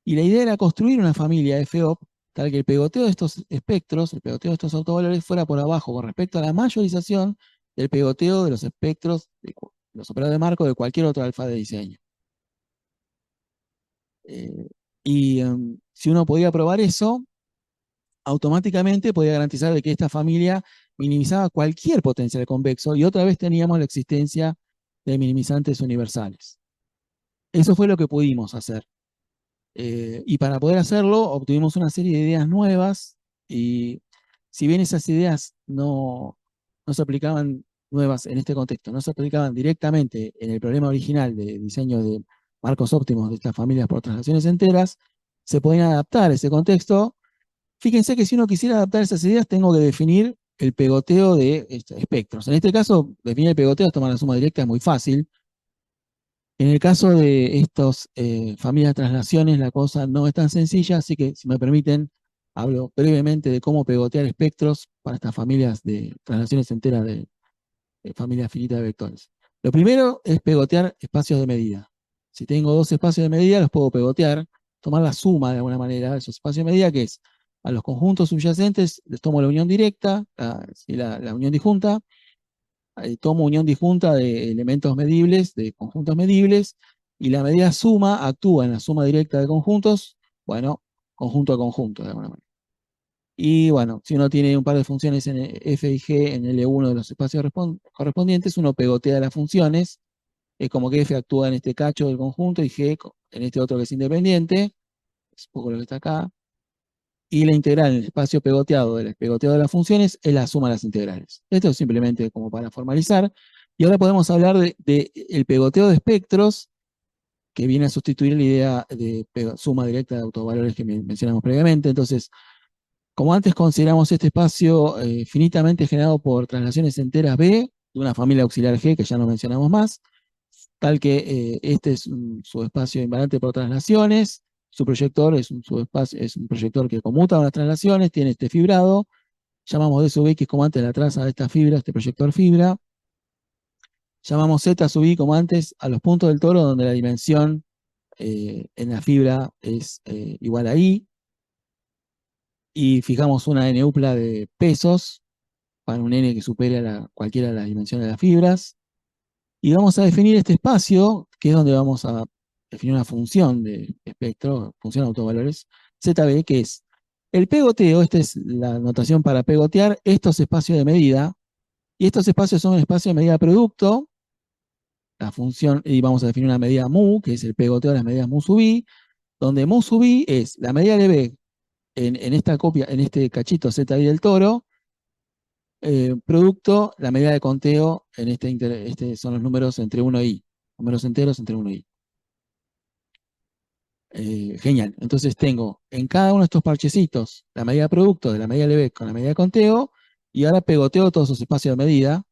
Y la idea era construir una familia FOP tal que el pegoteo de estos espectros, el pegoteo de estos autovalores fuera por abajo con respecto a la mayorización del pegoteo de los espectros de los operadores de marco de cualquier otro alfa de diseño. Y si uno podía probar eso, automáticamente podía garantizar de que esta familia minimizaba cualquier potencial convexo y otra vez teníamos la existencia de minimizantes universales. Eso fue lo que pudimos hacer. Y para poder hacerlo, obtuvimos una serie de ideas nuevas y si bien esas ideas no se aplicaban nuevas en este contexto, no se aplicaban directamente en el problema original de diseño de marcos óptimos de estas familias por traslaciones enteras, se podían adaptar a ese contexto. Fíjense que si uno quisiera adaptar esas ideas, tengo que definir el pegoteo de espectros. En este caso, definir el pegoteo es tomar la suma directa, es muy fácil. En el caso de estas familias de traslaciones, la cosa no es tan sencilla, así que si me permiten, hablo brevemente de cómo pegotear espectros para estas familias de traslaciones enteras de familias finitas de vectores. Lo primero es pegotear espacios de medida. Si tengo dos espacios de medida, los puedo pegotear, tomar la suma de alguna manera de esos espacios de medida, que es a los conjuntos subyacentes les tomo la unión directa, la unión disjunta, tomo unión disjunta de elementos medibles, de conjuntos medibles, y la medida suma actúa en la suma directa de conjuntos, bueno, conjunto a conjunto, de alguna manera. Y bueno, si uno tiene un par de funciones en f y g en L1 de los espacios correspondientes, uno pegotea las funciones, es como que f actúa en este cacho del conjunto y g en este otro que es independiente, es un poco lo que está acá, y la integral en el espacio pegoteado del pegoteado de las funciones es la suma de las integrales. Esto es simplemente como para formalizar. Y ahora podemos hablar de el pegoteo de espectros, que viene a sustituir la idea de suma directa de autovalores que mencionamos previamente. Entonces, como antes consideramos este espacio finitamente generado por translaciones enteras B de una familia auxiliar G, que ya no mencionamos más, tal que este es un subespacio invariante por translaciones, su proyector es un subespacio, es un proyector que conmuta unas translaciones, tiene este fibrado, llamamos D sub X como antes la traza de esta fibra, este proyector fibra, llamamos Z sub I como antes a los puntos del toro donde la dimensión en la fibra es igual a I, y fijamos una n upla de pesos para un n que supere a cualquiera de las dimensiones de las fibras, y vamos a definir este espacio, que es donde vamos a definir una función de espectro, función de autovalores, ZB, que es el pegoteo. Esta es la notación para pegotear estos espacios de medida, y estos espacios son un espacio de medida producto, la función, y vamos a definir una medida mu, que es el pegoteo de las medidas mu sub i, donde mu sub i es la medida de B en esta copia, en este cachito ZI del toro, producto, la medida de conteo, en este son los números entre 1 y I, números enteros entre 1 y I. Genial. Entonces tengo en cada uno de estos parchecitos la medida de producto de la medida de B con la medida de conteo, y ahora pegoteo todos esos espacios de medida.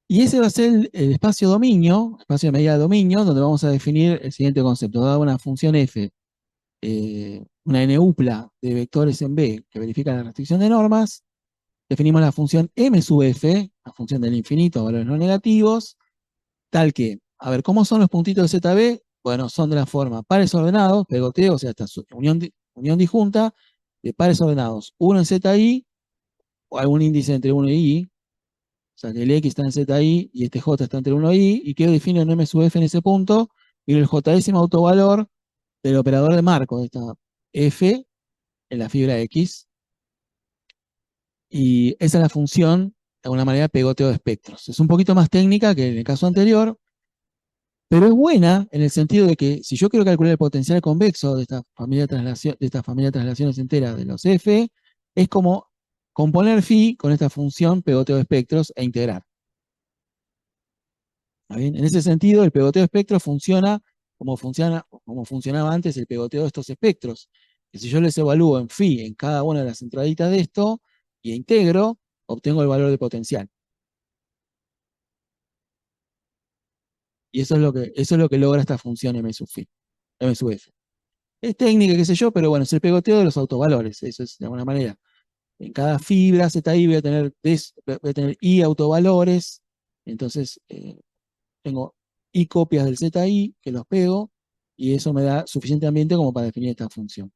Y ese va a ser el espacio dominio, espacio de medida de dominio, donde vamos a definir el siguiente concepto. Dada una función f, una n-upla de vectores en B que verifican la restricción de normas, definimos la función m sub f, la función del infinito a valores no negativos, tal que, a ver, ¿cómo son los puntitos de ZB? Bueno, son de la forma pares ordenados, pegoteo, o sea, esta unión disjunta de pares ordenados, uno en ZI, o algún índice entre 1 y I, o sea, que el X está en ZI y este J está entre 1 y I, y que define un M sub F en ese punto, y el J-ésimo autovalor del operador de marco de esta F en la fibra X, y esa es la función, de alguna manera, pegoteo de espectros. Es un poquito más técnica que en el caso anterior, pero es buena en el sentido de que si yo quiero calcular el potencial convexo de esta familia de traslaciones enteras de los F, es como componer phi con esta función pegoteo de espectros e integrar. ¿Está bien? En ese sentido, el pegoteo de espectros funciona como funcionaba antes el pegoteo de estos espectros. Que si yo les evalúo en phi en cada una de las entraditas de esto y integro, obtengo el valor de potencial. Y eso es lo que logra esta función M sub phi, M sub f. Es técnica, qué sé yo, pero bueno, es el pegoteo de los autovalores. Eso es de alguna manera. En cada fibra ZI voy a tener I autovalores. Entonces, tengo I copias del ZI que los pego, y eso me da suficiente ambiente como para definir esta función.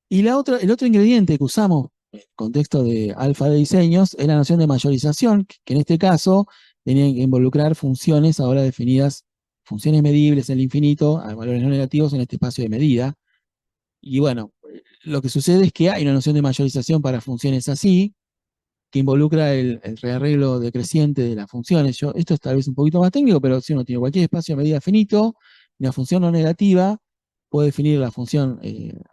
Y el otro ingrediente que usamos en el contexto de alfa de diseños es la noción de mayorización, que en este caso tenían que involucrar funciones ahora definidas, funciones medibles en el infinito, a valores no negativos en este espacio de medida. Y bueno, lo que sucede es que hay una noción de mayorización para funciones así, que involucra el rearreglo decreciente de las funciones. Esto es tal vez un poquito más técnico, pero si uno tiene cualquier espacio de medida finito, una función no negativa, puede definir la función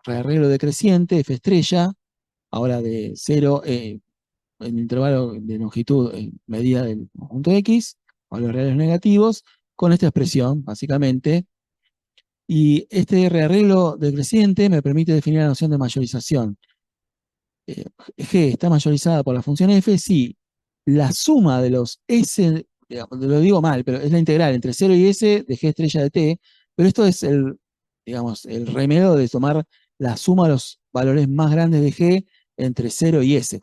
rearreglo decreciente, f estrella, ahora de 0, en el intervalo de longitud medida del conjunto X, valores reales negativos, con esta expresión, básicamente. Y este rearreglo decreciente me permite definir la noción de mayorización. G está mayorizada por la función f si la suma de los S, digamos, lo digo mal, pero es la integral entre 0 y S de G estrella de T, pero esto es digamos, el remedio de tomar la suma de los valores más grandes de G entre 0 y S.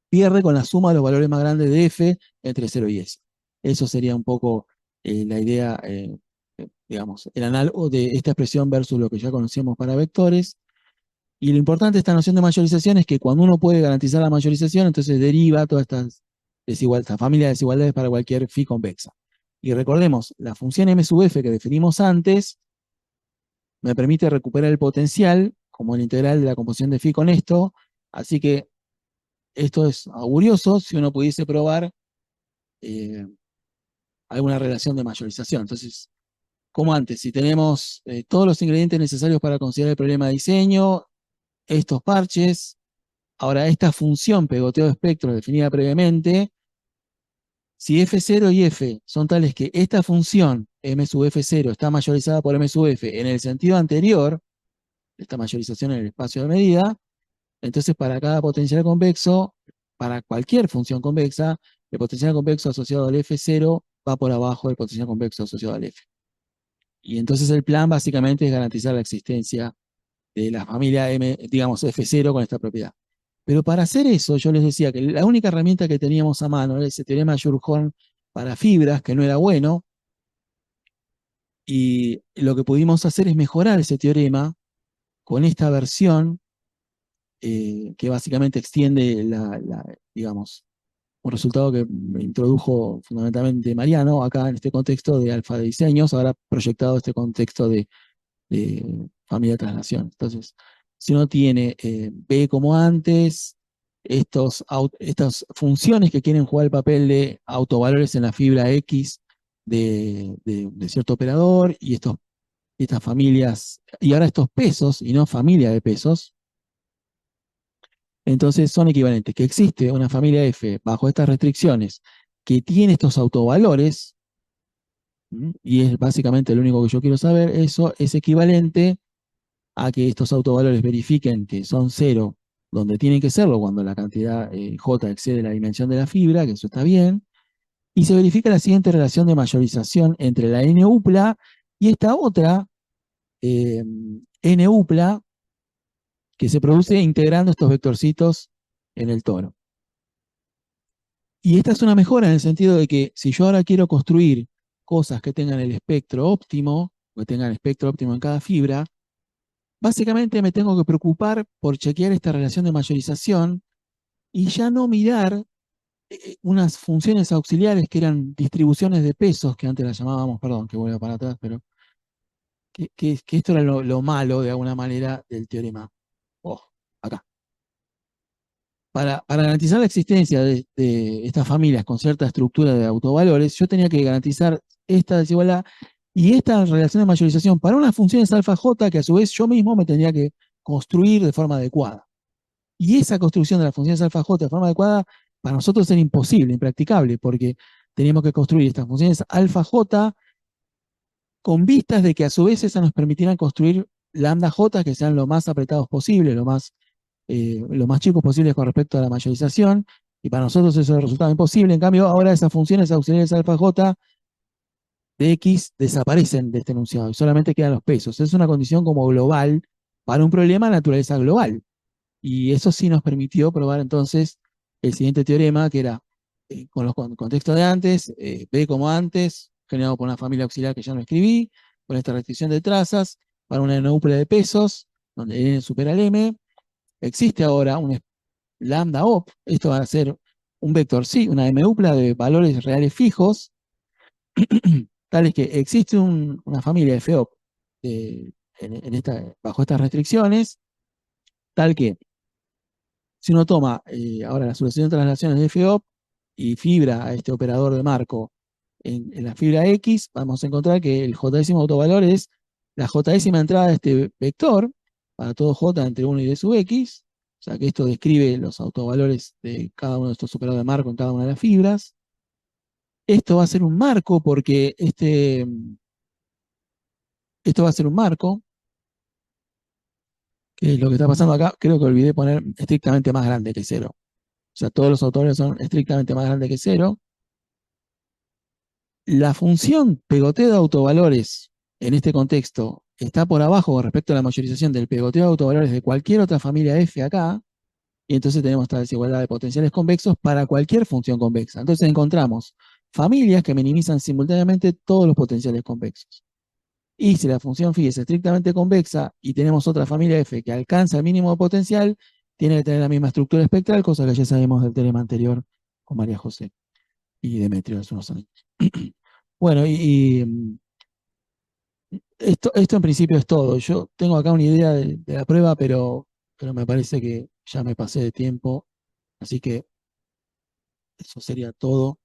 Pierde con la suma de los valores más grandes de F entre 0 y S. Eso sería un poco la idea, digamos, el análogo de esta expresión versus lo que ya conocíamos para vectores. Y lo importante de esta noción de mayorización es que cuando uno puede garantizar la mayorización, entonces deriva todas esta familia de desigualdades para cualquier phi convexa. Y recordemos, la función m sub f que definimos antes me permite recuperar el potencial como el integral de la composición de phi con esto, así que esto es augurioso si uno pudiese probar alguna relación de mayorización. Entonces, como antes, si tenemos todos los ingredientes necesarios para considerar el problema de diseño, estos parches, ahora esta función pegoteo de espectros definida previamente, si F0 y F son tales que esta función M sub F0 está mayorizada por M sub F en el sentido anterior, esta mayorización en el espacio de medida, entonces para cada potencial convexo, para cualquier función convexa, el potencial convexo asociado al F0 va por abajo del potencial convexo asociado al F. Y entonces el plan básicamente es garantizar la existencia de la familia M, digamos F0 con esta propiedad. Pero para hacer eso, yo les decía que la única herramienta que teníamos a mano era ese teorema de Schur-Horn para fibras, que no era bueno, y lo que pudimos hacer es mejorar ese teorema con esta versión que básicamente extiende digamos, un resultado que introdujo fundamentalmente Mariano acá en este contexto de alfa de diseños, ahora proyectado este contexto de familia de traslación. Entonces, si uno tiene B como antes, estas funciones que quieren jugar el papel de autovalores en la fibra X de cierto operador y estas familias, y ahora estos pesos, y no familia de pesos, entonces son equivalentes. Que existe una familia F bajo estas restricciones que tiene estos autovalores, y es básicamente lo único que yo quiero saber, eso es equivalente a que estos autovalores verifiquen que son cero, donde tienen que serlo, cuando la cantidad J excede la dimensión de la fibra, que eso está bien, y se verifica la siguiente relación de mayorización entre la N upla y esta otra N upla que se produce integrando estos vectorcitos en el toro. Y esta es una mejora en el sentido de que si yo ahora quiero construir cosas que tengan el espectro óptimo, que tengan el espectro óptimo en cada fibra, básicamente me tengo que preocupar por chequear esta relación de mayorización y ya no mirar unas funciones auxiliares que eran distribuciones de pesos, que antes las llamábamos, perdón, que vuelva para atrás, pero que esto era lo malo de alguna manera del teorema. Oh, acá. Para garantizar la existencia de estas familias con cierta estructura de autovalores, yo tenía que garantizar esta desigualdad y esta relación de mayorización para unas funciones alfa j que a su vez yo mismo me tendría que construir de forma adecuada. Y esa construcción de las funciones alfa j de forma adecuada para nosotros era imposible, impracticable, porque teníamos que construir estas funciones alfa j con vistas de que a su vez esas nos permitieran construir lambda j que sean lo más apretados posible, lo más chicos posibles con respecto a la mayorización, y para nosotros eso resultaba imposible. En cambio, ahora esas funciones auxiliares alfa j de x desaparecen de este enunciado y solamente quedan los pesos. Es una condición como global para un problema de naturaleza global. Y eso sí nos permitió probar entonces el siguiente teorema, que era con los contextos de antes, B como antes, generado por una familia auxiliar que ya no escribí, con esta restricción de trazas, para una núcleo de pesos, donde N supera el M. Existe ahora un lambda op, esto va a ser un vector sí, una M-upla de valores reales fijos, tales que existe una familia FOP bajo estas restricciones, tal que si uno toma ahora la sucesión de traslaciones de FOP y fibra a este operador de marco en la fibra X, vamos a encontrar que el j autovalor es la j entrada de este vector para todo j entre 1 y d sub x, o sea que esto describe los autovalores de cada uno de estos operadores de marco en cada una de las fibras. Esto va a ser un marco porque esto va a ser un marco, que es lo que está pasando acá, creo que olvidé poner estrictamente más grande que cero. O sea, todos los autovalores son estrictamente más grandes que cero. La función pegoteo de autovalores en este contexto está por abajo con respecto a la mayorización del pegoteo de autovalores de cualquier otra familia F acá, y entonces tenemos esta desigualdad de potenciales convexos para cualquier función convexa. Entonces encontramos familias que minimizan simultáneamente todos los potenciales convexos. Y si la función phi es estrictamente convexa y tenemos otra familia F que alcanza el mínimo de potencial, tiene que tener la misma estructura espectral, cosa que ya sabemos del teorema anterior con María José y Demetrio hace unos años. Bueno, esto en principio es todo. Yo tengo acá una idea de la prueba, pero me parece que ya me pasé de tiempo, así que eso sería todo.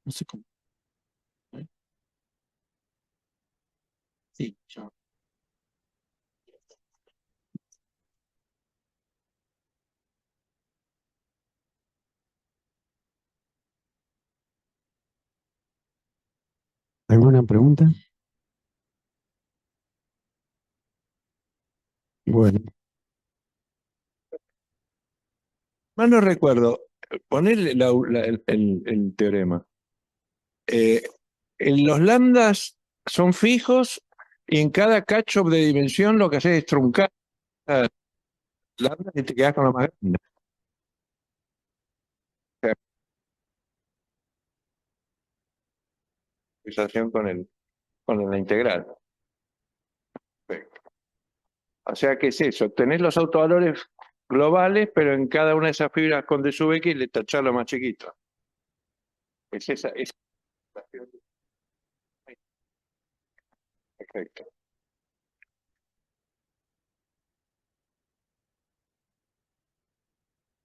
No sé cómo. ¿Eh? Sí, ya. pregunta? Bueno, Más no recuerdo. Poner el teorema. Eh, los lambdas son fijos y en cada catch-up de dimensión lo que haces es truncar la lambda y te quedas con lo más grande. O sea, visualización con la integral. Perfecto. O sea, ¿qué es eso? Tenés los autovalores globales, pero en cada una de esas fibras con D sub X le tachás lo más chiquito. Es esa, es perfecto.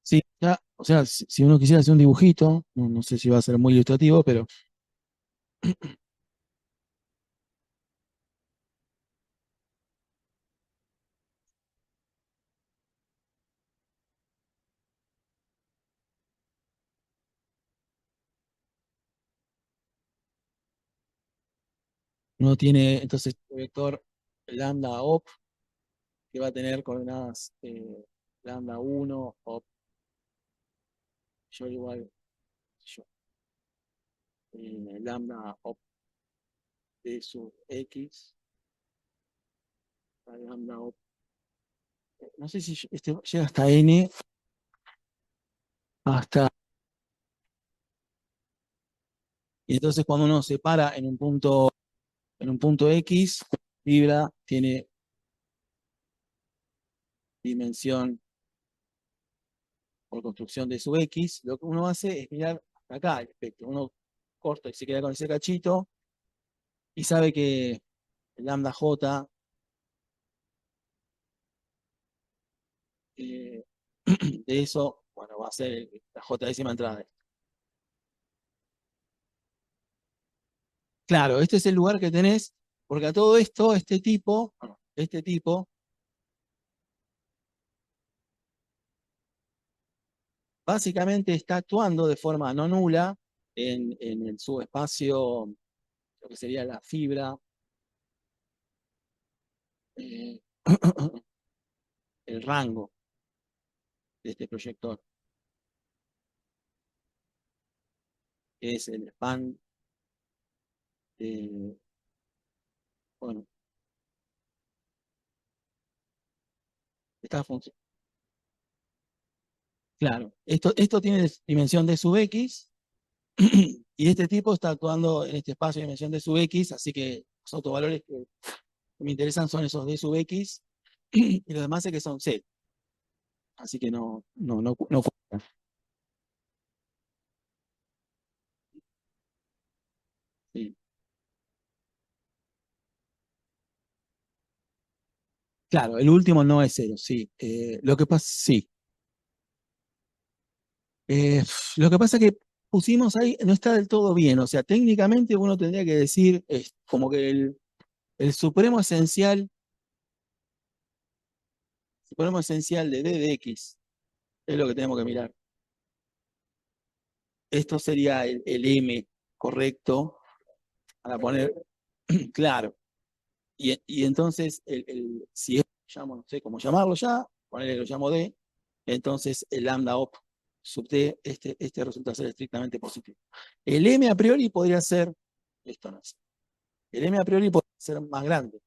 Sí, ya, o sea, si uno quisiera hacer un dibujito, no sé si va a ser muy ilustrativo, pero uno tiene entonces el vector lambda op, que va a tener coordenadas lambda 1, op, yo igual, yo, lambda op de sub x, lambda op, no sé si este llega hasta n, hasta, y entonces cuando uno se para en un punto x, fibra tiene dimensión por construcción de sub x, lo que uno hace es mirar hasta acá el espectro. Uno corta y se queda con ese cachito y sabe que el lambda j eh, de eso, bueno, va a ser la j décima entrada. Claro, este es el lugar que tenés, porque a todo esto, este tipo, básicamente está actuando de forma no nula en el subespacio, lo que sería la fibra, eh, el rango de este proyector, que es el span de, bueno, esta función. Claro, esto tiene dimensión de sub x y este tipo está actuando en este espacio de dimensión de sub x, así que los autovalores que me interesan son esos d sub x y los demás es que son c, así que no cuenta. Sí. Claro, el último no es cero, sí. Lo que pasa, sí. Lo que pasa es que pusimos ahí, no está del todo bien, o sea, técnicamente uno tendría que decir, como que el supremo esencial de d de x es lo que tenemos que mirar. Esto sería el M correcto para poner, claro. Y entonces, si es, llamo, no sé cómo llamarlo ya, ponerle lo llamo D, entonces el lambda op sub D, este resulta ser estrictamente positivo. El M a priori podría ser, esto no es, el M a priori podría ser más grande.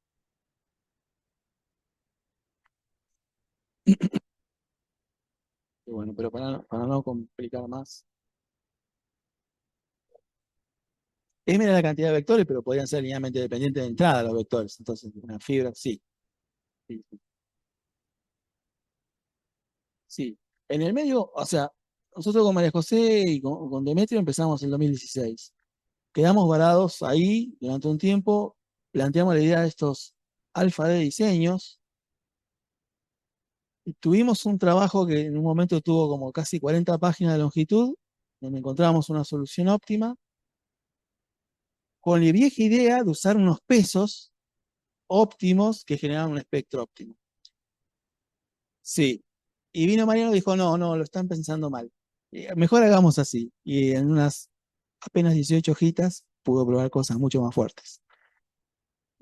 Y bueno, pero para no complicar más. M era la cantidad de vectores, pero podrían ser linealmente dependientes de entrada los vectores. Entonces, una fibra, sí. Sí, sí. Sí. En el medio, o sea, nosotros con María José y con Demetrio empezamos en 2016. Quedamos varados ahí durante un tiempo, planteamos la idea de estos alfa de diseños. Y tuvimos un trabajo que en un momento tuvo como casi 40 páginas de longitud, donde encontrábamos una solución óptima, con la vieja idea de usar unos pesos óptimos que generaban un espectro óptimo. Sí. Y vino Mariano y dijo, no, lo están pensando mal. Mejor hagamos así. Y en unas apenas 18 hojitas pudo probar cosas mucho más fuertes.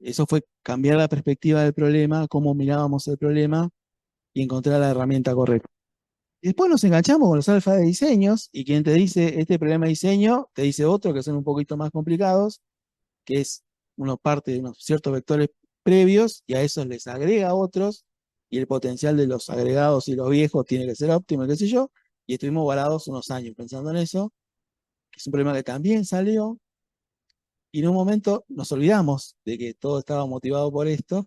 eso fue cambiar la perspectiva del problema, cómo mirábamos el problema y encontrar la herramienta correcta. Y después nos enganchamos con los alfa de diseños y quien te dice este problema de diseño, te dice otro que son un poquito más complicados, que es uno parte de unos ciertos vectores previos y a esos les agrega otros y el potencial de los agregados y los viejos tiene que ser óptimo, qué sé yo, y estuvimos varados unos años pensando en eso, que es un problema que también salió y en un momento nos olvidamos de que todo estaba motivado por esto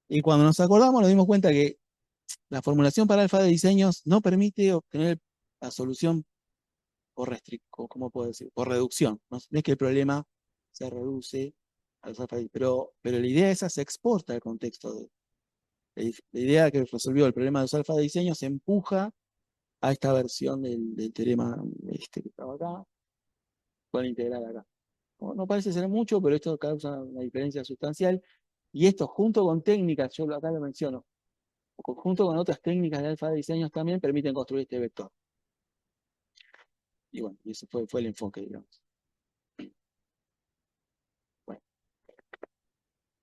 y cuando nos acordamos nos dimos cuenta que la formulación para alfa de diseños no permite obtener la solución por restricción, ¿cómo puedo decir? Por reducción. No es que el problema se reduce a los alfa, pero la idea esa se exporta al contexto de la idea que resolvió el problema de los alfa de diseño se empuja a esta versión del teorema que estaba acá, con la integral acá. No parece ser mucho, pero esto causa una diferencia sustancial. Y esto junto con técnicas, yo acá lo menciono, junto con otras técnicas de alfa de diseños también permiten construir este vector. Y bueno, y ese fue el enfoque, digamos.